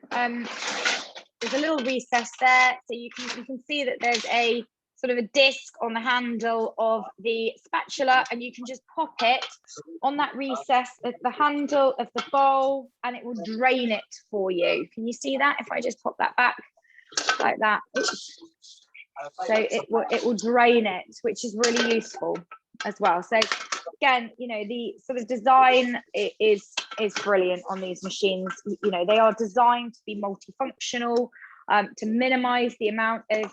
There's a little recess there, so you can see that there's a sort of a disc on the handle of the spatula, and you can just pop it on that recess at the handle of the bowl and it will drain it for you. Can you see that? If I just pop that back like that, so it will drain it, which is really useful as well. So again, you know, the sort of design is brilliant on these machines. You know, they are designed to be multifunctional, to minimize the amount of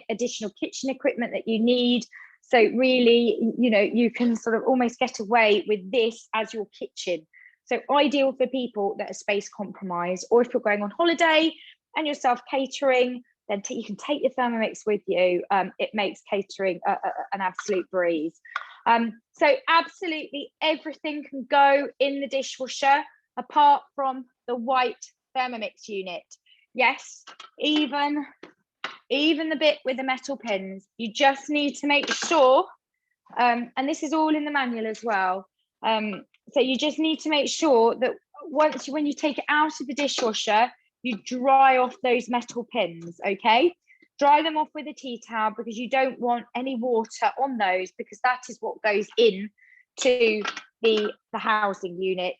additional kitchen equipment that you need. So really, you know, you can sort of almost get away with this as your kitchen. So ideal for people that are space compromised, or if you're going on holiday and you're self-catering, then you can take your Thermomix with you. It makes catering an absolute breeze. So absolutely everything can go in the dishwasher apart from the white Thermomix unit. Yes, even the bit with the metal pins. You just need to make sure, and this is all in the manual as well. So you just need to make sure that when you take it out of the dishwasher, you dry off those metal pins, okay? Dry them off with a tea towel, because you don't want any water on those, because that is what goes in to the housing unit.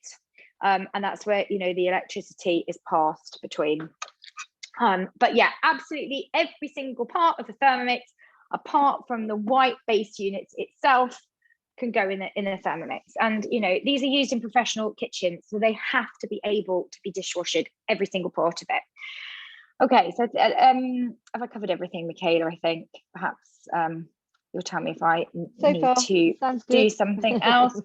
And that's where, you know, the electricity is passed between. But yeah, absolutely every single part of the Thermomix, apart from the white base unit itself, can go in the Thermomix. And you know, these are used in professional kitchens, so they have to be able to be dishwashed, every single part of it. Okay, so have I covered everything, Michaela? I think perhaps you'll tell me if I need to do something else.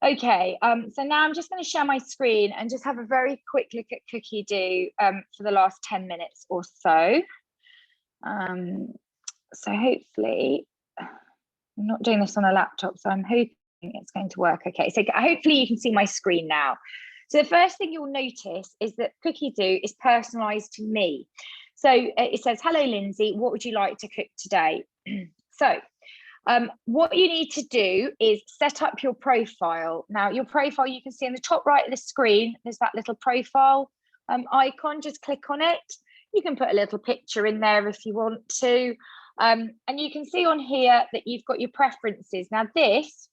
Okay, so now I'm just going to share my screen and just have a very quick look at Cookie Do for the last 10 minutes or so. So hopefully, I'm not doing this on a laptop, so I'm hoping it's going to work. Okay, so hopefully you can see my screen now. So the first thing you'll notice is that Cookie Do is personalized to me. So it says, hello, Lindsay, what would you like to cook today? So what you need to do is set up your profile. Now, your profile, you can see in the top right of the screen, there's that little profile icon. Just click on it. You can put a little picture in there if you want to. And you can see on here that you've got your preferences. Now, this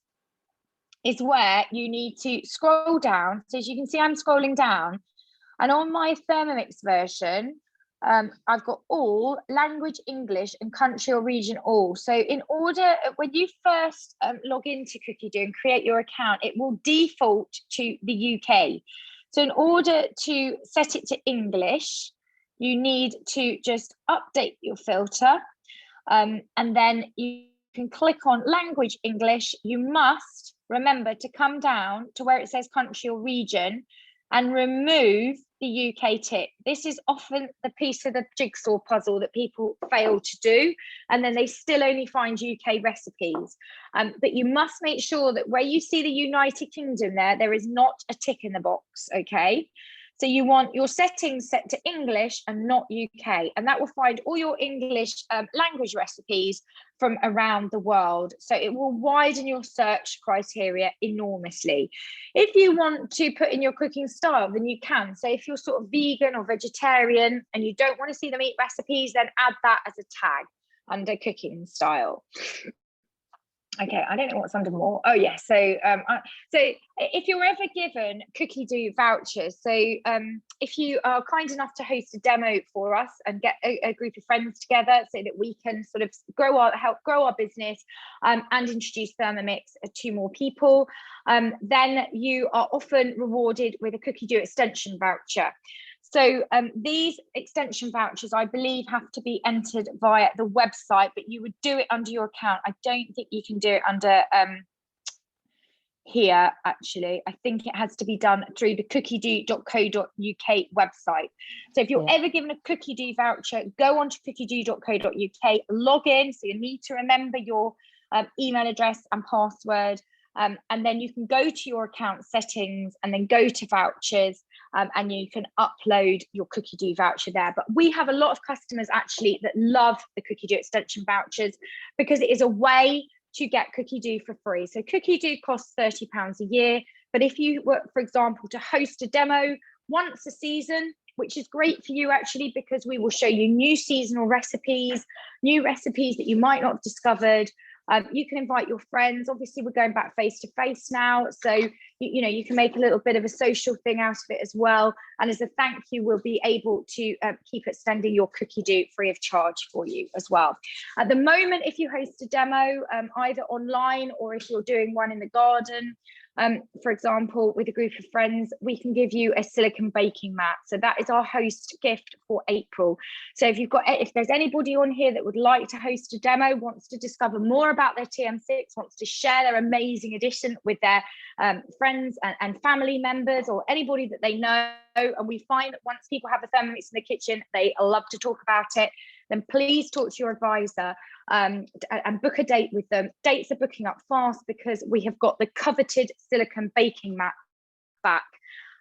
is where you need to scroll down. So as you can see, I'm scrolling down. And on my Thermomix version, I've got all language, English, and country or region all. So in order, when you first log into Cookie Do and create your account, it will default to the UK. So in order to set it to English, you need to just update your filter. And then you can click on language English. You must remember to come down to where it says country or region and remove the UK tick. This is often the piece of the jigsaw puzzle that people fail to do, and then they still only find UK recipes. But you must make sure that where you see the United Kingdom there is not a tick in the box, okay? So you want your settings set to English and not UK, and that will find all your English language recipes from around the world. So it will widen your search criteria enormously. If you want to put in your cooking style, then you can. So if you're sort of vegan or vegetarian and you don't want to see the meat recipes, then add that as a tag under cooking style. Okay, I don't know what's under more. Oh yeah, so if you're ever given Cookie Do vouchers, so if you are kind enough to host a demo for us and get a group of friends together so that we can sort of help grow our business and introduce Thermomix to more people, then you are often rewarded with a Cookie Do extension voucher. So these extension vouchers, I believe, have to be entered via the website, but you would do it under your account. I don't think you can do it under here, actually. I think it has to be done through the cookiedoo.co.uk website. So if you're ever given a Cookie Do voucher, go on to cookiedoo.co.uk, log in. So you need to remember your email address and password. And then you can go to your account settings and then go to vouchers, and you can upload your Cookie Do voucher there. But we have a lot of customers actually that love the Cookie Do extension vouchers because it is a way to get Cookie Do for free. So Cookie Do costs £30 a year, but if you were, for example, to host a demo once a season, which is great for you actually, because we will show you new seasonal recipes, new recipes that you might not have discovered. You can invite your friends. Obviously, we're going back face to face now, so you can make a little bit of a social thing out of it as well. And as a thank you, we'll be able to keep extending your Cookie Do free of charge for you as well. At the moment, if you host a demo, either online or if you're doing one in the garden, for example, with a group of friends, we can give you a silicone baking mat. So that is our host gift for April. So if there's anybody on here that would like to host a demo, wants to discover more about their TM6, wants to share their amazing edition with their friends and family members or anybody that they know, and we find that once people have a Thermomix in the kitchen, they love to talk about it, then please talk to your advisor and book a date with them. Dates are booking up fast because we have got the coveted silicone baking mat back.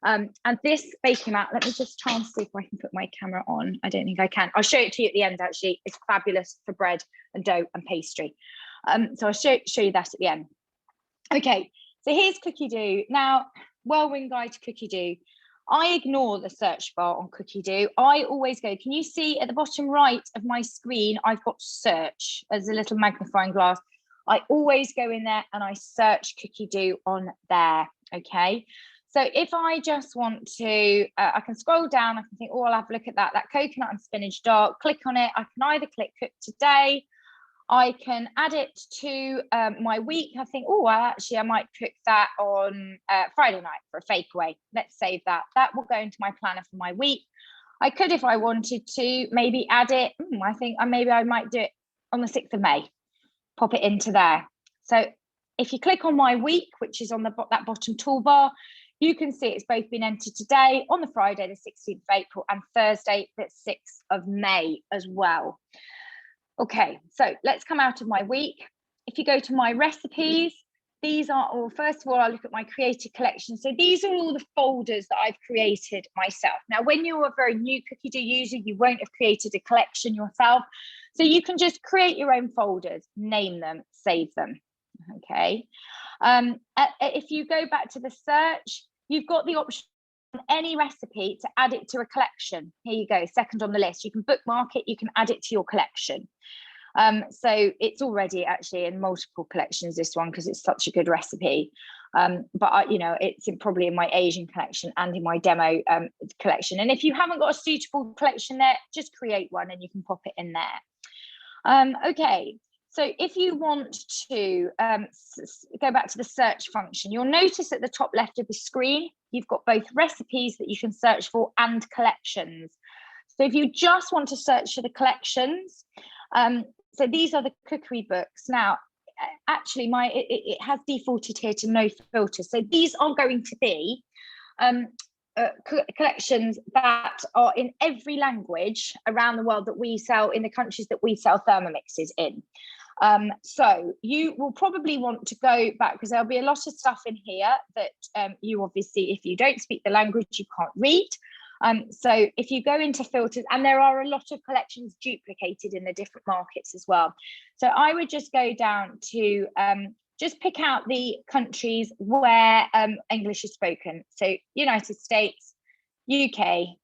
And this baking mat, let me just try and see if I can put my camera on. I don't think I can. I'll show it to you at the end, actually. It's fabulous for bread and dough and pastry. So I'll show you that at the end. Okay, so here's Cookie Do. Now, whirlwind guide to Cookie Do. I ignore the search bar on Cookie Do. I always go, can you see at the bottom right of my screen, I've got search as a little magnifying glass. I always go in there and I search Cookie Do on there, okay? So if I just want to, I can scroll down, I can think, oh, I'll have a look at that coconut and spinach dark, click on it. I can either click cook today, I can add it to my week. I think, oh, well, actually, I might cook that on Friday night for a fakeaway. Let's save that. That will go into my planner for my week. I could, if I wanted to, maybe add it. I think maybe I might do it on the 6th of May, pop it into there. So if you click on my week, which is on that bottom toolbar, you can see it's both been entered today on the Friday, the 16th of April, and Thursday, the 6th of May as well. Okay, so let's come out of my week. If you go to my recipes, these are all, first of all, I'll look at my created collection. So these are all the folders that I've created myself. Now, when you're a very new Cookie Do user, you won't have created a collection yourself. So you can just create your own folders, name them, save them, okay? If you go back to the search, you've got the option on any recipe to add it to a collection. Here you go, second on the list. You can bookmark it, you can add it to your collection. So it's already actually in multiple collections, this one, because it's such a good recipe. But it's probably in my Asian collection and in my demo collection. And if you haven't got a suitable collection there, just create one and you can pop it in there. Okay, so if you want to go back to the search function, you'll notice at the top left of the screen, you've got both recipes that you can search for and collections. So if you just want to search for the collections, so these are the cookery books. Now, actually, it has defaulted here to no filter. So these are going to be collections that are in every language around the world that we sell in the countries that we sell Thermomixes in. So you will probably want to go back because there'll be a lot of stuff in here that you obviously, if you don't speak the language, you can't read. So if you go into filters, and there are a lot of collections duplicated in the different markets as well. So I would just go down to just pick out the countries where English is spoken. So United States, UK,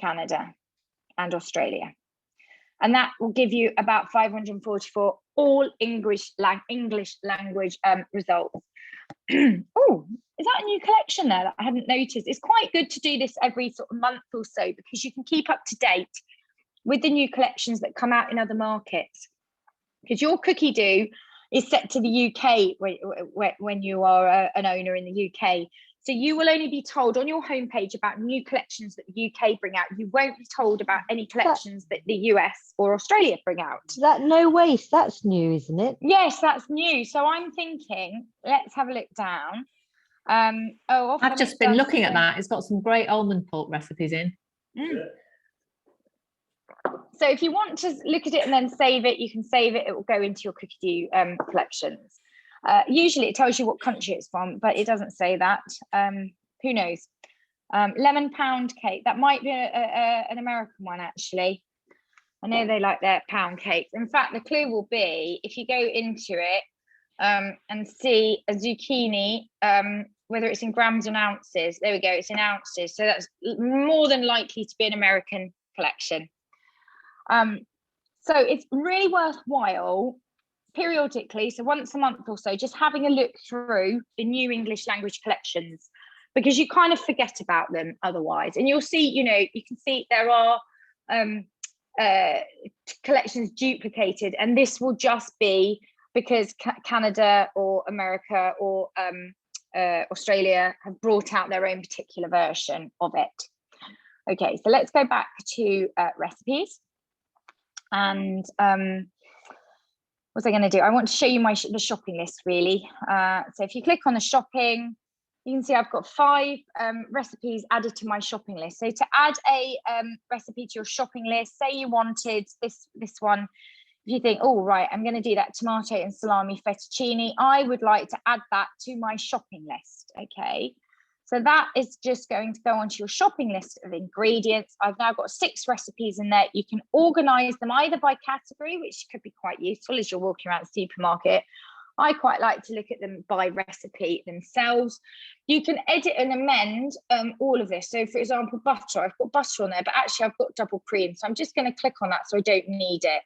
Canada, and Australia. And that will give you about 544 all English language results. Oh, is that a new collection there that I hadn't noticed? It's quite good to do this every sort of month or so, because you can keep up to date with the new collections that come out in other markets. Because your cookie dough is set to the UK when you are an owner in the UK. So you will only be told on your homepage about new collections that the UK bring out. You won't be told about any collections that the US or Australia bring out. That no waste, that's new, isn't it? Yes, that's new. So I'm thinking, let's have a look down. I've just been looking at that. It's got some great almond pulp recipes in. So if you want to look at it and then save it, you can save it. It will go into your cookie dough collections. Usually it tells you what country it's from, but it doesn't say that. Who knows? Lemon pound cake. That might be an American one, actually. I know they like their pound cakes. In fact, the clue will be if you go into it and see a zucchini, whether it's in grams and ounces. There we go. It's in ounces. So that's more than likely to be an American collection. So it's really worthwhile periodically, so once a month or so, just having a look through the new English language collections, because you kind of forget about them otherwise. And you'll see, you can see there are collections duplicated, and this will just be because Canada or America or Australia have brought out their own particular version of it. Okay, so let's go back to recipes. And what's I going to do? I want to show you the shopping list, really. So if you click on the shopping, you can see I've got 5 recipes added to my shopping list. So to add a recipe to your shopping list, say you wanted this one, if you think, oh, right, I'm going to do that tomato and salami fettuccine, I would like to add that to my shopping list. Okay. So that is just going to go onto your shopping list of ingredients. I've now got 6 recipes in there. You can organize them either by category, which could be quite useful as you're walking around the supermarket. I quite like to look at them by recipe themselves. You can edit and amend all of this. So for example, butter, I've got butter on there, but actually I've got double cream. So I'm just going to click on that so I don't need it.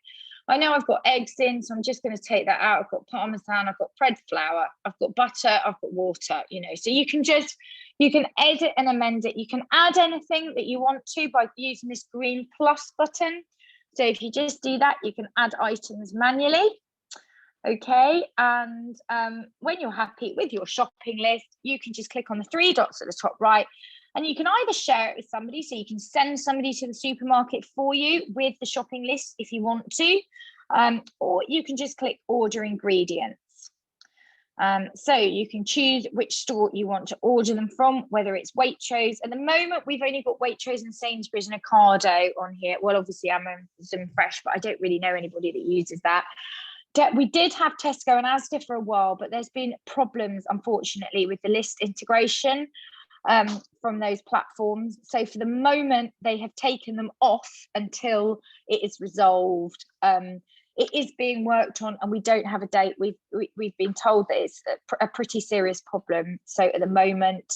I know I've got eggs in, so I'm just going to take that out. I've got Parmesan, I've got bread flour, I've got butter, I've got water, so you can edit and amend it. You can add anything that you want to by using this green plus button. So if you just do that, you can add items manually. Okay, and when you're happy with your shopping list, you can just click on the 3 dots at the top right, and you can either share it with somebody, so you can send somebody to the supermarket for you with the shopping list if you want to, or you can just click order ingredients. So you can choose which store you want to order them from, whether it's Waitrose. At the moment, we've only got Waitrose and Sainsbury's and Ocado on here. Well, obviously I'm on Zoom Fresh, but I don't really know anybody that uses that. We did have Tesco and Asda for a while, but there's been problems, unfortunately, with the list integration from those platforms. So for the moment, they have taken them off until it is resolved. It is being worked on, and we don't have a date. We've been told that it's a pretty serious problem. So at the moment,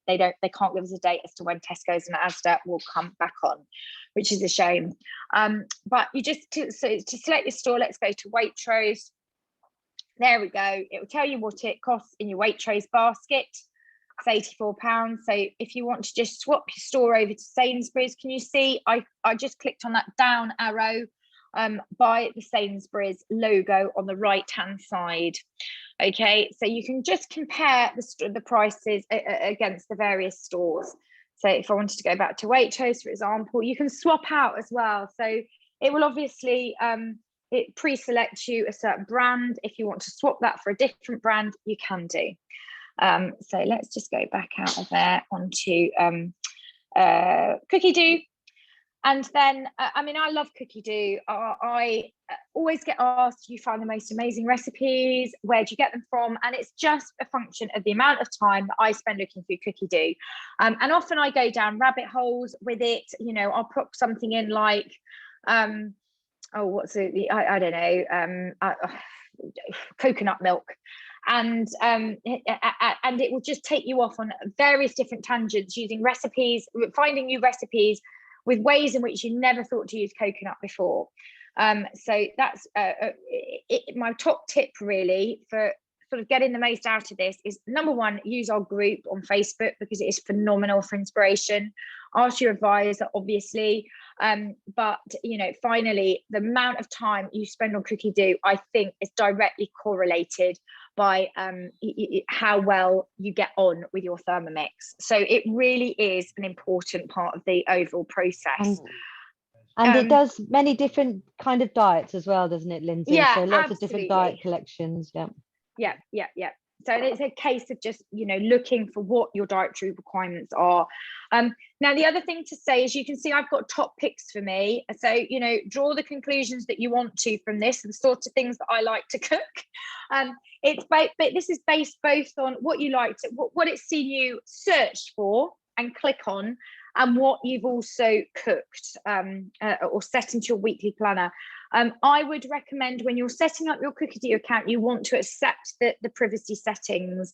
they can't give us a date as to when Tesco's and Asda will come back on, which is a shame. But you just to select your store, let's go to Waitrose. There we go. It will tell you what it costs in your Waitrose basket. It's £84. So if you want to just swap your store over to Sainsbury's, can you see I just clicked on that down arrow by the Sainsbury's logo on the right hand side. Okay, so you can just compare the prices against the various stores. So if I wanted to go back to Waitrose, for example, you can swap out as well. So it will obviously it pre-selects you a certain brand. If you want to swap that for a different brand, you can do. So let's just go back out of there onto cookie dough. And then, I mean, I love cookie dough. I always get asked, you find the most amazing recipes, where do you get them from? And it's just a function of the amount of time that I spend looking through cookie dough. And often I go down rabbit holes with it. You know, I'll put something in like, oh, what's it? I don't know, coconut milk. And it will just take you off on various different tangents, using recipes, finding new recipes with ways in which you never thought to use coconut before. So that's my top tip really for sort of getting the most out of this is, number one, use our group on Facebook, because it is phenomenal for inspiration. Ask your advisor, obviously, but you know, finally, the amount of time you spend on cookie dough, I think, is directly correlated by how well you get on with your Thermomix. So it really is an important part of the overall process. And it does many different kind of diets as well, doesn't it, Lindsay? Yeah, so lots absolutely. of different diet collections. Yeah. So it's a case of just, you know, looking for what your dietary requirements are. Now, the other thing to say is, you can see I've got top picks for me. So, you know, draw the conclusions that you want to from this, and the sorts of things that I like to cook. But this is based both on what you like to, what it's seen you search for and click on, and what you've also cooked or set into your weekly planner. I would recommend, when you're setting up your cookie dough account, you want to accept the privacy settings,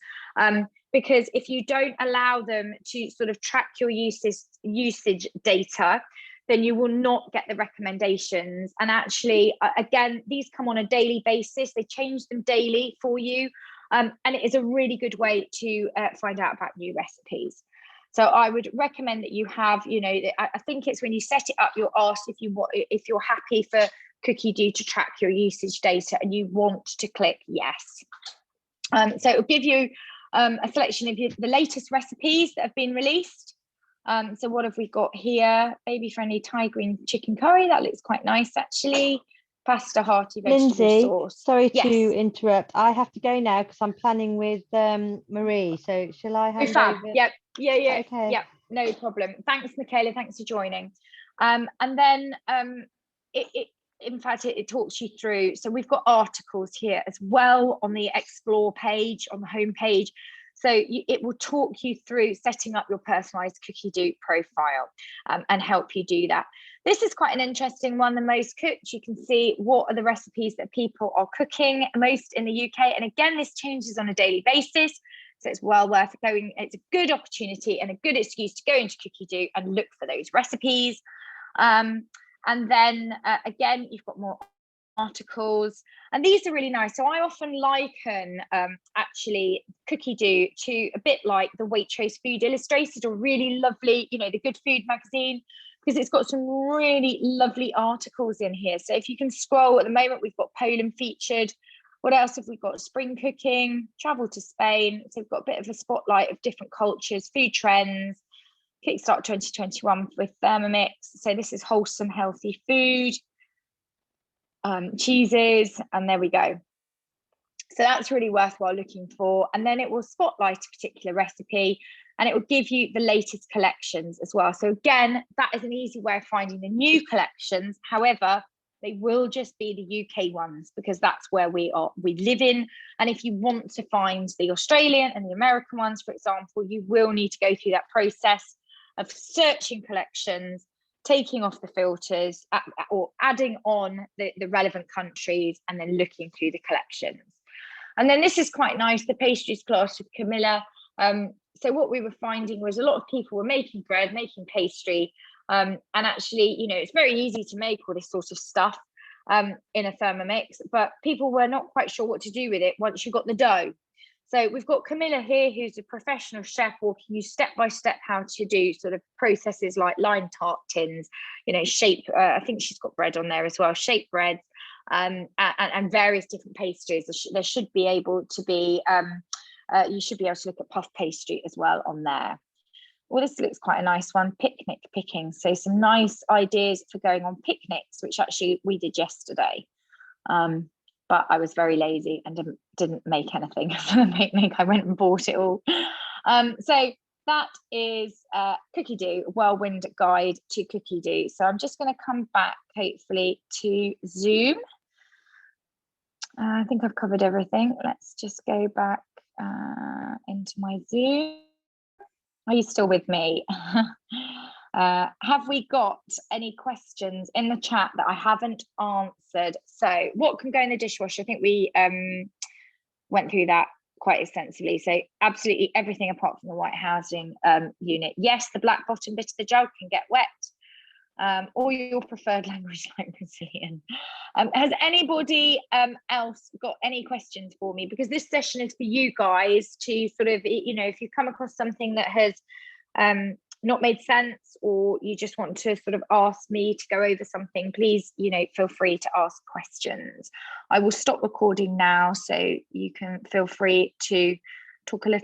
because if you don't allow them to sort of track your usage data, then you will not get the recommendations. And actually, again, these come on a daily basis. They change them daily for you. And it is a really good way to find out about new recipes. So I would recommend that you have, you know, I think it's when you set it up, you're asked if you're happy for cookie dough to track your usage data, and you want to click yes. So it'll give you a selection of the latest recipes that have been released. So what have we got here? Baby friendly Thai green chicken curry. That looks quite nice, actually. Pasta hearty vegetable Lindsay, sauce. sorry to interrupt. I have to go now because I'm planning with Marie. So shall I hand over? Yep. Yeah. Okay. Yep. No problem. Thanks, Michaela. Thanks for joining. And then it talks you through. So we've got articles here as well on the Explore page, on the home page. So it will talk you through setting up your personalized cookie dough profile and help you do that. This is quite an interesting one, the most cooked. You can see what are the recipes that people are cooking most in the UK. And again, this changes on a daily basis. So it's well worth going. It's a good opportunity and a good excuse to go into cookie dough and look for those recipes. And then again, you've got more articles, and these are really nice. So I often liken actually cookie dough to a bit like the Waitrose Food Illustrated, or really lovely, you know, the Good Food magazine, because it's got some really lovely articles in here. So if you can scroll, at the moment we've got Poland featured. What else have we got? Spring cooking, travel to Spain. So we've got a bit of a spotlight of different cultures, food trends, Kickstart 2021 with Thermomix. So this is wholesome, healthy food, cheeses, and there we go. So that's really worthwhile looking for. And then it will spotlight a particular recipe, and it will give you the latest collections as well. So again, that is an easy way of finding the new collections. However, they will just be the UK ones, because that's where we live in. And if you want to find the Australian and the American ones, for example, you will need to go through that process of searching collections, taking off the filters, or adding on the relevant countries, and then looking through the collections. And then this is quite nice, the Pastries Class with Camilla. So what we were finding was a lot of people were making bread, making pastry, and actually, you know, it's very easy to make all this sort of stuff in a Thermomix, but people were not quite sure what to do with it once you got the dough. So we've got Camilla here, who's a professional chef, walking you step by step how to do sort of processes like line tart tins, you know, shape. I think she's got bread on there as well, shape breads, and various different pastries. There should be able to be, you should be able to look at puff pastry as well on there. Well, this looks quite a nice one, picnic picking. So some nice ideas for going on picnics, which actually we did yesterday. But I was very lazy and didn't make anything for the picnic. I went and bought it all. So that is Cookie Do, Whirlwind Guide to Cookie Do. So I'm just going to come back, hopefully, to Zoom. I think I've covered everything. Let's just go back into my Zoom. Are you still with me? Have we got any questions in the chat that I haven't answered? So what can go in the dishwasher? I think we went through that quite extensively. So absolutely everything apart from the white housing unit. Yes, the black bottom bit of the jug can get wet, or your preferred language like Brazilian. Has anybody else got any questions for me? Because this session is for you guys to sort of, you know, if you come across something that has not made sense, or you just want to sort of ask me to go over something, please, you know, feel free to ask questions. I will stop recording now, so you can feel free to talk a little